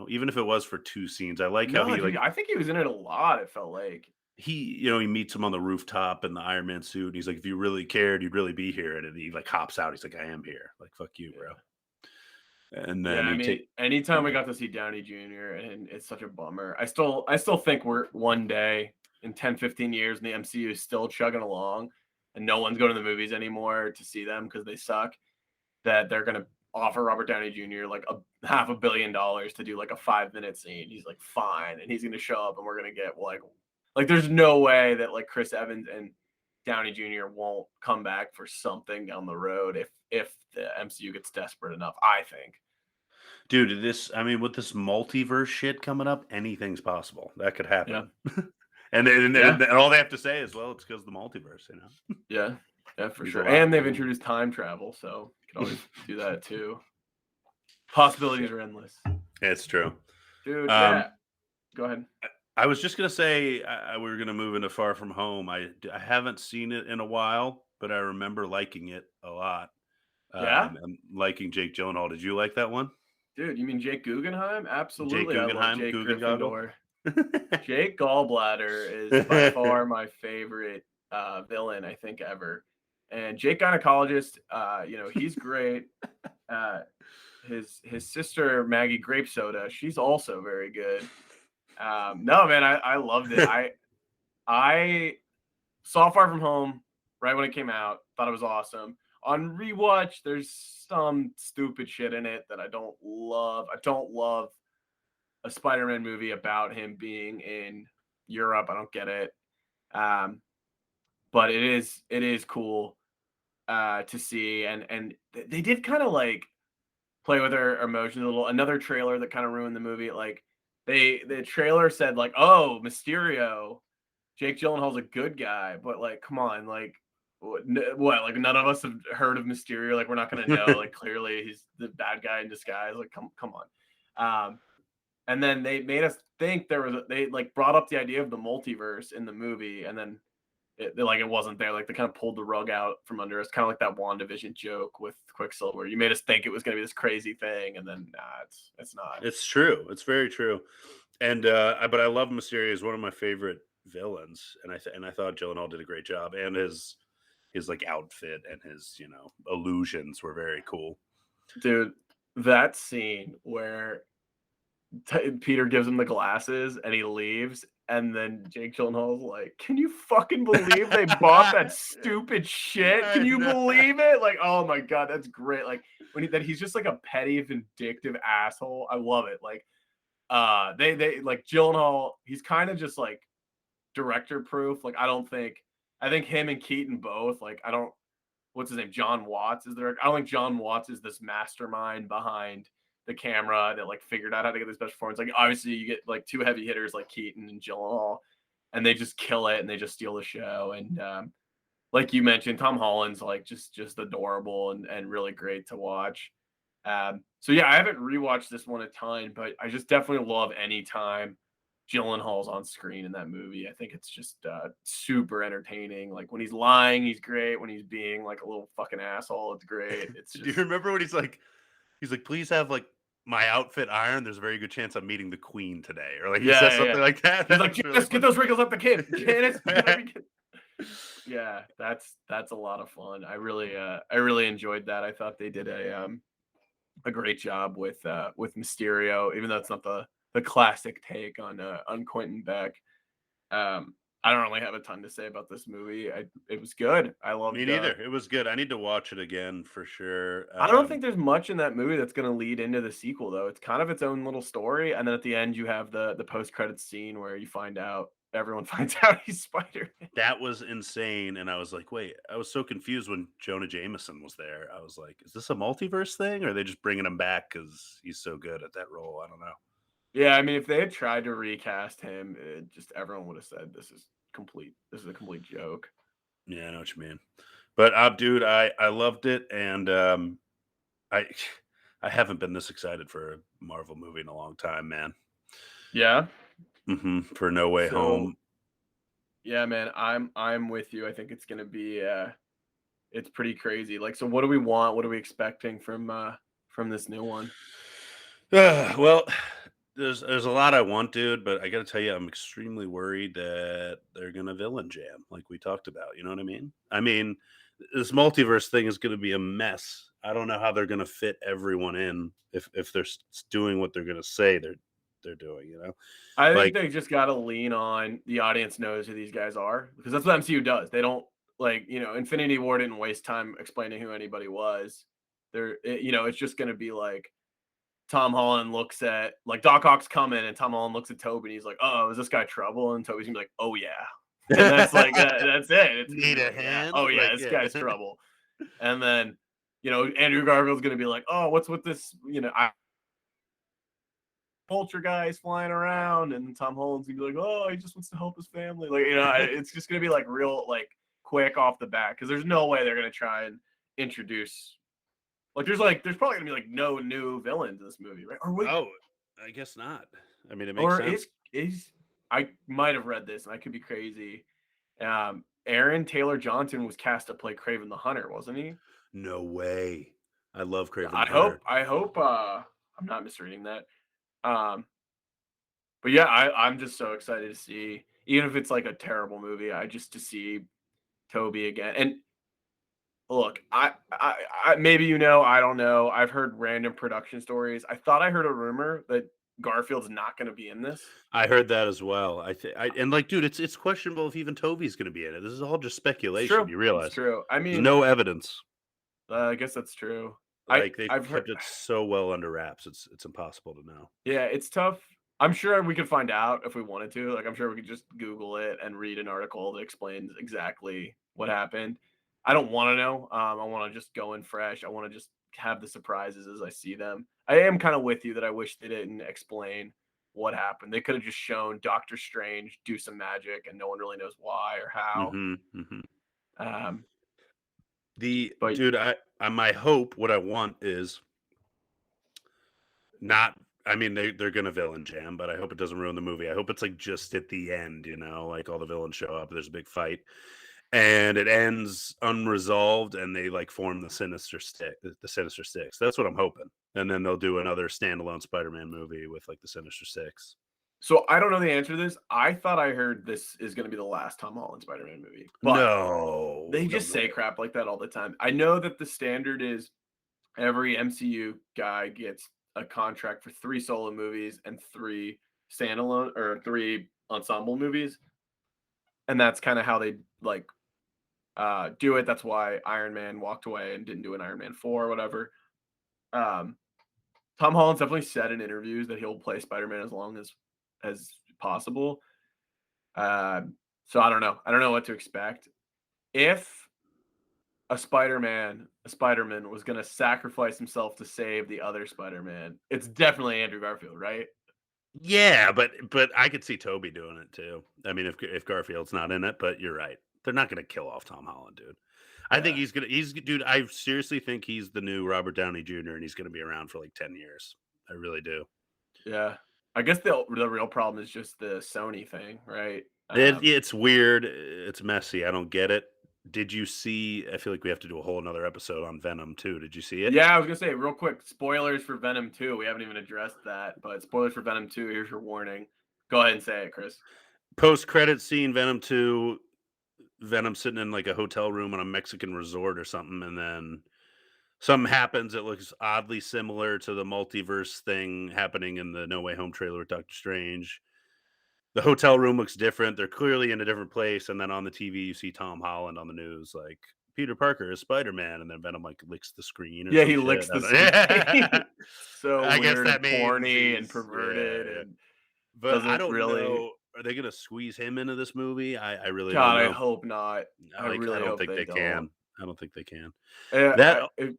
Even if it was for two scenes. I like how No, he dude, like I think he was in it a lot. It felt like, he meets him on the rooftop in the Iron Man suit. And he's like, if you really cared, you'd really be here. And then he like hops out. He's like, I am here. Like, fuck you, bro. yeah, And yeah. then I he mean, take anytime we got to see Downey Jr. and it's such a bummer. I still think we're one day in 10, 15 years, and the MCU is still chugging along, and no one's going to the movies anymore to see them because they suck. That they're gonna offer Robert Downey Jr. like a $500 million to do like a 5 minute scene. He's like, fine, and he's gonna show up, and we're gonna get like there's no way that like Chris Evans and Downey Jr. won't come back for something down the road if the MCU gets desperate enough. I think. dude, I mean, with this multiverse shit coming up, anything's possible. That could Yeah, happen. And yeah, all they have to say is, well, it's because of the multiverse. yeah, yeah, for Means a sure. lot, And they've introduced time travel, so you can always do that too. Possibilities are endless, It's true. dude. Um, Yeah, go ahead. I was just gonna say we were gonna move into Far From Home. I haven't seen it in a while, but I remember liking it a lot. Yeah. And liking Jake Gyllenhaal. Did you like that one? Dude, you mean Jake Guggenheim? Jake Absolutely, I love Guggenheim, Jake Guggengaugel. Gryffindor. Jake Gallbladder is by far my favorite villain I think ever. And Jake Gynecologist, he's great. Uh, his sister Maggie Grape Soda, she's also very good. No, man, I loved it. I saw Far From Home right when it came out. Thought it was awesome. On rewatch, there's some stupid shit in it that I don't love. I don't love a Spider-Man movie about him being in Europe. I don't get it. Um, but it is cool to see, and they did kind of like play with her emotions a little. Another trailer that kind of ruined the movie, like the trailer said like, "Oh, Mysterio, Jake Gyllenhaal's a good guy," but like, come on, like, what? Like, none of us have heard of Mysterio. Like, we're not gonna know. Like, clearly he's the bad guy in disguise. Like, come on. And then they made us think they like brought up the idea of the multiverse in the movie, and then it wasn't there. Like they kind of pulled the rug out from under us, kind of like that WandaVision joke with Quicksilver. You made us think it was going to be this crazy thing, and then nah, it's not. It's true. It's very true. And but I love Mysterio is one of my favorite villains, and I thought Gyllenhaal did a great job, and his like outfit and his illusions were very cool. Dude, that scene where Peter gives him the glasses and he leaves, and then Jake Gyllenhaal's like, "Can you fucking believe they bought that stupid shit? Can I you know. believe it?" Like, oh my god, that's great. Like that he's just like a petty, vindictive asshole. I love it. Like, they like Gyllenhaal. He's kind of just like director proof. Like, I think him and Keaton both. Like, I don't what's his name? John Watts is there. I don't think John Watts is this mastermind behind the camera that like figured out how to get this best performance. Like obviously you get like two heavy hitters like Keaton and Gyllenhaal, and they just kill it and they just steal the show. And like you mentioned, Tom Holland's like just adorable and really great to watch. So yeah, I haven't rewatched this one a ton, but I just definitely love any time Gyllenhaal's on screen in that movie. I think it's just super entertaining. Like when he's lying, he's great. When he's being like a little fucking asshole, it's great. It's Do you just remember when he's like, please have like my outfit ironed. There's a very good chance I'm meeting the queen today, or like he yeah, says yeah, yeah. something like that. He's That like, was really Janice, get funny. those wrinkles up the kid. Janice, get every kid. Yeah, that's a lot of fun. I really enjoyed that. I thought they did a great job with Mysterio, even though it's not the classic take on Quentin Beck. I don't really have a ton to say about this movie. It was good. I Me loved. neither. It was good. I need to watch it again for sure. I don't think there's much in that movie that's going to lead into the sequel, though. It's kind of its own little story, and then at the end you have the post credits scene where you find out everyone finds out he's Spider Man. That was insane, and I was like, "Wait!" I was so confused when Jonah Jameson was there. I was like, "Is this a multiverse thing, or are they just bringing him back because he's so good at that role?" I don't know. Yeah, I mean, if they had tried to recast him, just everyone would have said this is complete. This is a complete joke. Yeah, I know what you mean. But dude, I loved it, and I I haven't been this excited for a Marvel movie in a long time, man. Yeah. For No Way So Home. yeah, man, I'm with you. I think it's gonna be it's pretty crazy. Like, so what do we want? What are we expecting from this new one? Well, there's a lot I want, dude, but I got to tell you, I'm extremely worried that they're gonna villain jam, like we talked about. You know what I mean? I mean, this multiverse thing is gonna be a mess. I don't know how they're gonna fit everyone in if they're doing what they're gonna say they're doing. I think Like they just gotta lean on the audience knows who these guys are because that's what MCU does. They don't like, Infinity War didn't waste time explaining who anybody was. It's just gonna be like Tom Holland looks at like Doc Ock's coming and Tom Holland looks at Toby and he's like, "Oh, is this guy trouble?" And Toby's gonna be like, "Oh yeah." And that's like that's it. It's gonna need be a like, yeah, hand, oh yeah, like this yeah. guy's trouble. And then, Andrew Garfield's gonna be like, "Oh, what's with this? Vulture guys flying around," and Tom Holland's gonna be like, "Oh, he just wants to help his family." Like, it's just gonna be like real, like quick off the bat because there's no way they're gonna try and introduce there's probably gonna be like no new villains in this movie, right? Or wait, Oh, I guess not. I mean, it makes or sense. is I might have read this and I could be crazy. Aaron Taylor Johnson was cast to play Craven the Hunter, wasn't he? No way. I love Yeah, Craven I the Hunter. hope I hope I'm not misreading that. Um, but yeah, I'm just so excited to see, even if it's like a terrible movie, I just to see Toby again. And look, I maybe I don't know. I've heard random production stories. I thought I heard a rumor that Garfield's not going to be in this. I heard that as well. And like, dude, it's questionable if even Toby's going to be in it. This is all just It's speculation. true. You It's realize true. I there's mean, no evidence. I guess that's true. Like they've I've heard. kept it so well under wraps. It's impossible to know. Yeah, it's tough. I'm sure we could find out if we wanted to. Like, I'm sure we could just Google it and read an article that explains exactly what happened. I don't want to know. I want to just go in fresh. I want to just have the surprises as I see them. I am kind of with you that I wish they didn't explain what happened. They could have just shown Doctor Strange do some magic and no one really knows why or how. Hmm, hmm. Um, The but dude, I my hope, what I want is not. I mean, they're gonna villain jam, but I hope it doesn't ruin the movie. I hope it's like just at the end, like all the villains show up. There's a big fight, and it ends unresolved, and they like form the Sinister Six. That's what I'm hoping. And then they'll do another standalone Spider-Man movie with like the Sinister Six. so I don't know the answer to this. I thought I heard this is going to be the last Tom Holland Spider-Man movie, but No, they no just say way. crap like that all the time. I know that the standard is every MCU guy gets a contract for 3 solo movies and 3 standalone or 3 ensemble movies, and that's kinda how they, like, do it. That's why Iron Man walked away and didn't do an Iron Man 4 or whatever. Um, Tom Holland's definitely said in interviews that he'll play Spider-Man as long as possible. So I don't know. I don't know what to expect. If a Spider-Man was gonna sacrifice himself to save the other Spider-Man, it's definitely Andrew Garfield, right? Yeah, but I could see Toby doing it too. I mean, if Garfield's not in it, but you're right. They're not gonna kill off Tom Holland, dude. I think Yeah, he's dude, I seriously think he's the new Robert Downey Jr. and he's gonna be around for like 10 years. I really do. yeah. I guess the real problem is just the Sony thing, right? It's weird. It's messy. I don't get it. Did you see? I feel like we have to do a whole another episode on Venom too. Did you see it? Yeah, I was gonna say real quick, spoilers for Venom 2. We haven't even addressed that, but spoilers for Venom 2. Here's your warning. Go ahead and say it, Chris. Post credit scene, Venom 2, Venom sitting in like a hotel room on a Mexican resort or something, and then something happens that looks oddly similar to the multiverse thing happening in the No Way Home trailer with Doctor Strange. The hotel room looks different. They're clearly in a different place, and then on the TV you see Tom Holland on the news like Peter Parker is Spider-Man, and then Venom like licks the screen or Yeah, some he shit. licks the I screen. So guess weird and that means porny and he's perverted yeah. and But I doesn't don't really. know. Are they gonna squeeze him into this movie? I really don't God, I know. hope not. I I really don't hope think they they don't. can. I don't think they can. That I, it,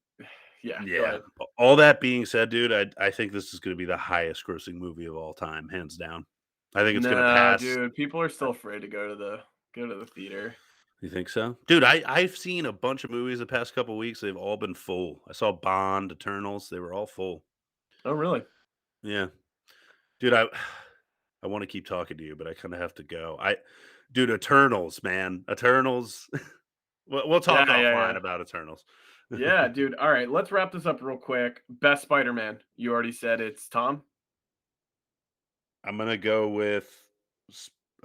yeah, go Yeah. ahead. All that being said, dude, I think this is gonna be the highest grossing movie of all time, hands down. I think it's gonna No, pass. dude, people are still afraid to go to the theater. You think so? Dude, I've seen a bunch of movies the past couple weeks, they've all been full. I saw Bond, Eternals, they were all full. Oh, really? Yeah. Dude, I wanna keep talking to you, but I kinda have to go. Dude, Eternals, man. Eternals. We'll Yeah, talk yeah, offline yeah. about Eternals. Yeah, dude. All right, let's wrap this up real quick. Best Spider-Man. You already said it's Tom. I'm gonna go with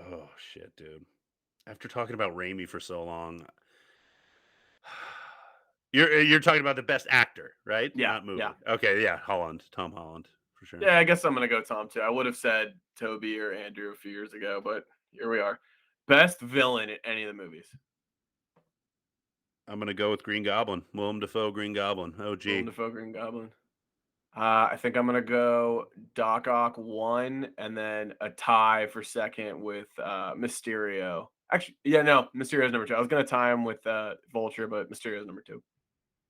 oh, shit, dude. After talking about Raimi for so long, you're talking about the best actor, right? Yeah, Not yeah. movie. Okay, yeah, Tom Holland for sure. Yeah, I guess I'm gonna go Tom too. I would have said Toby or Andrew a few years ago, but here we are. Best villain in any of the movies. I'm gonna go with Green Goblin, Willem Dafoe, Green Goblin. Oh, Willem gee, Dafoe, Green Goblin. I think I'm gonna go Doc Ock one, and then a tie for second with Mysterio. Actually, yeah, no, Mysterio's number two. I was gonna tie him with Vulture, but Mysterio's number two.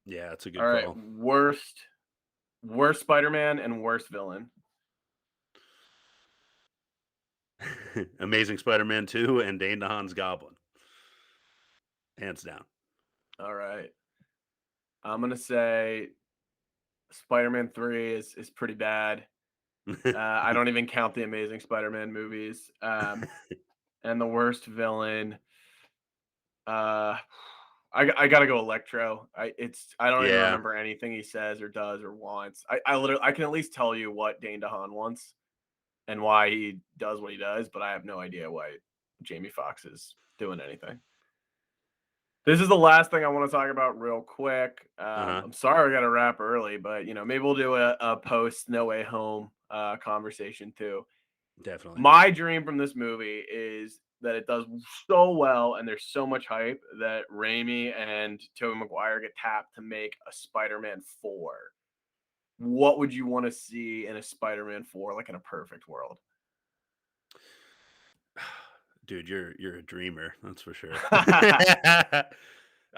yeah, it's a All good right, call. worst Spider-Man and worst villain. Amazing Spider-Man 2 and Dane DeHaan's Goblin, hands down. All right, I'm gonna say Spider-Man 3 is pretty bad. I don't even count the Amazing Spider-Man movies. And the worst villain, uh, I gotta go Electro. I don't even Yeah, remember anything he says or does or wants. I literally I can at least tell you what Dane DeHaan wants and why he does what he does, but I have no idea why Jamie Foxx is doing anything. This is the last thing I want to talk about real quick. uh-huh, I'm sorry we got to wrap early, but maybe we'll do a post No Way Home conversation too. definitely. My dream from this movie is that it does so well and there's so much hype that Raimi and Tobey Maguire get tapped to make a Spider-Man 4. What would you want to see in a Spider-Man 4, like in a perfect world? Dude, you're a dreamer, that's for sure.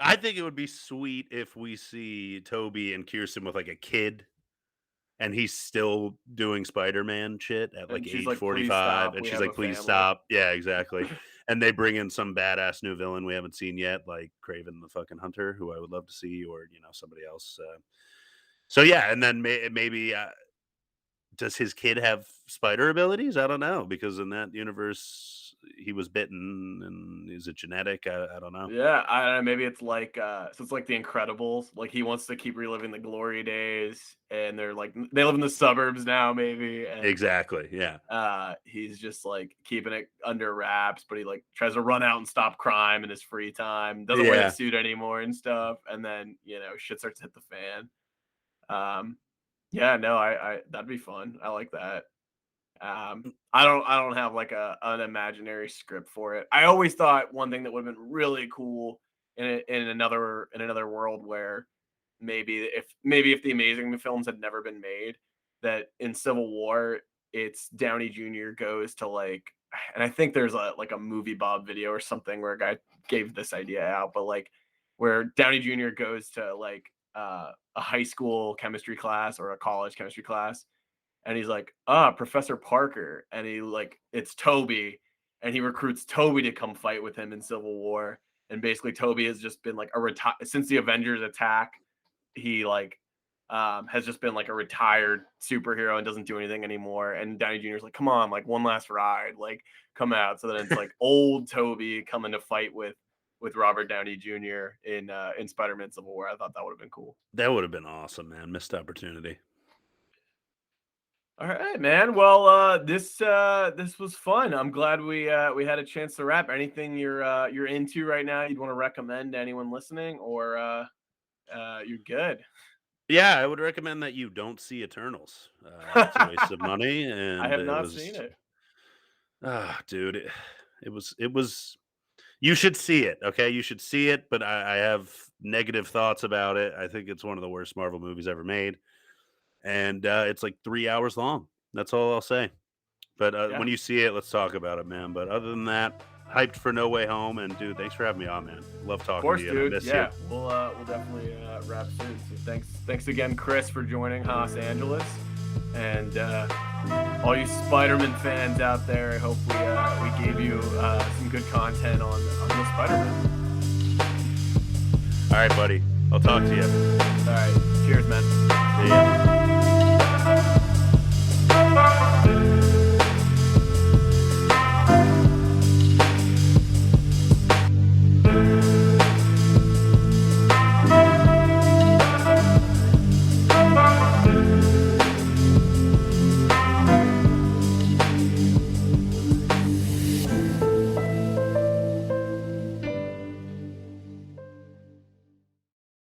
I think it would be sweet if we see Toby and Kirsten with, like, a kid, and he's still doing Spider-Man shit at, like, And she's age like, "Please 45, stop. and We she's have a like, "Please family." stop." Yeah, exactly. And they bring in some badass new villain we haven't seen yet, like Kraven the fucking Hunter, who I would love to see, or, somebody else, so yeah, and then maybe, does his kid have spider abilities? I don't know, because in that universe, he was bitten, and is it genetic? I don't know. Yeah, I don't know, maybe it's like, so it's like The Incredibles, like, he wants to keep reliving the glory days, and they're like they live in the suburbs now maybe, and, Exactly, yeah. he's just, like, keeping it under wraps, but he, like, tries to run out and stop crime in his free time, doesn't wear the Yeah. suit anymore and stuff, and then, shit starts to hit the fan. Um, yeah, no, I that'd be fun, I like that. I don't have like an imaginary script for it. I always thought one thing that would have been really cool in another world where maybe if the Amazing films had never been made, that in Civil War it's Downey Jr. goes to like, and I think there's a movie Bob video or something where a guy gave this idea out, but like where Downey Jr. goes to like a high school chemistry class or a college chemistry class, and he's like, Professor Parker. And it's Toby. And he recruits Toby to come fight with him in Civil War. And basically, Toby has just been like since the Avengers attack, he has just been like a retired superhero and doesn't do anything anymore. And Downey Jr.'s like, come on, like one last ride, like come out. So then it's like old Toby coming to fight with Robert Downey Jr. in Spider-Man Civil War. I thought that would have been cool. That would have been awesome, man. Missed opportunity. All right, man. Well, this was fun. I'm glad we had a chance to wrap. Anything you're into right now you'd want to recommend to anyone listening, or you're good? Yeah, I would recommend that you don't see Eternals. It's a waste of money, I and have it not seen was it. dude, it was you should see it, okay? You should see it, but I have negative thoughts about it. I think it's one of the worst Marvel movies ever made, and, it's like 3 hours long. That's all I'll say. But, Yeah, when of you see it, let's talk about it, man. But other than that, hyped for No Way Home, and dude, thanks for having me on, man. Love talking to course, you, and I dude. miss you. Yeah, we'll definitely wrap soon. So thanks again, Chris, for joining Los Angeles, and all you Spider-Man fans out there. I hope we gave you some good content on the Spider-Man. All right, buddy. I'll talk to you. All right, cheers, man. See ya.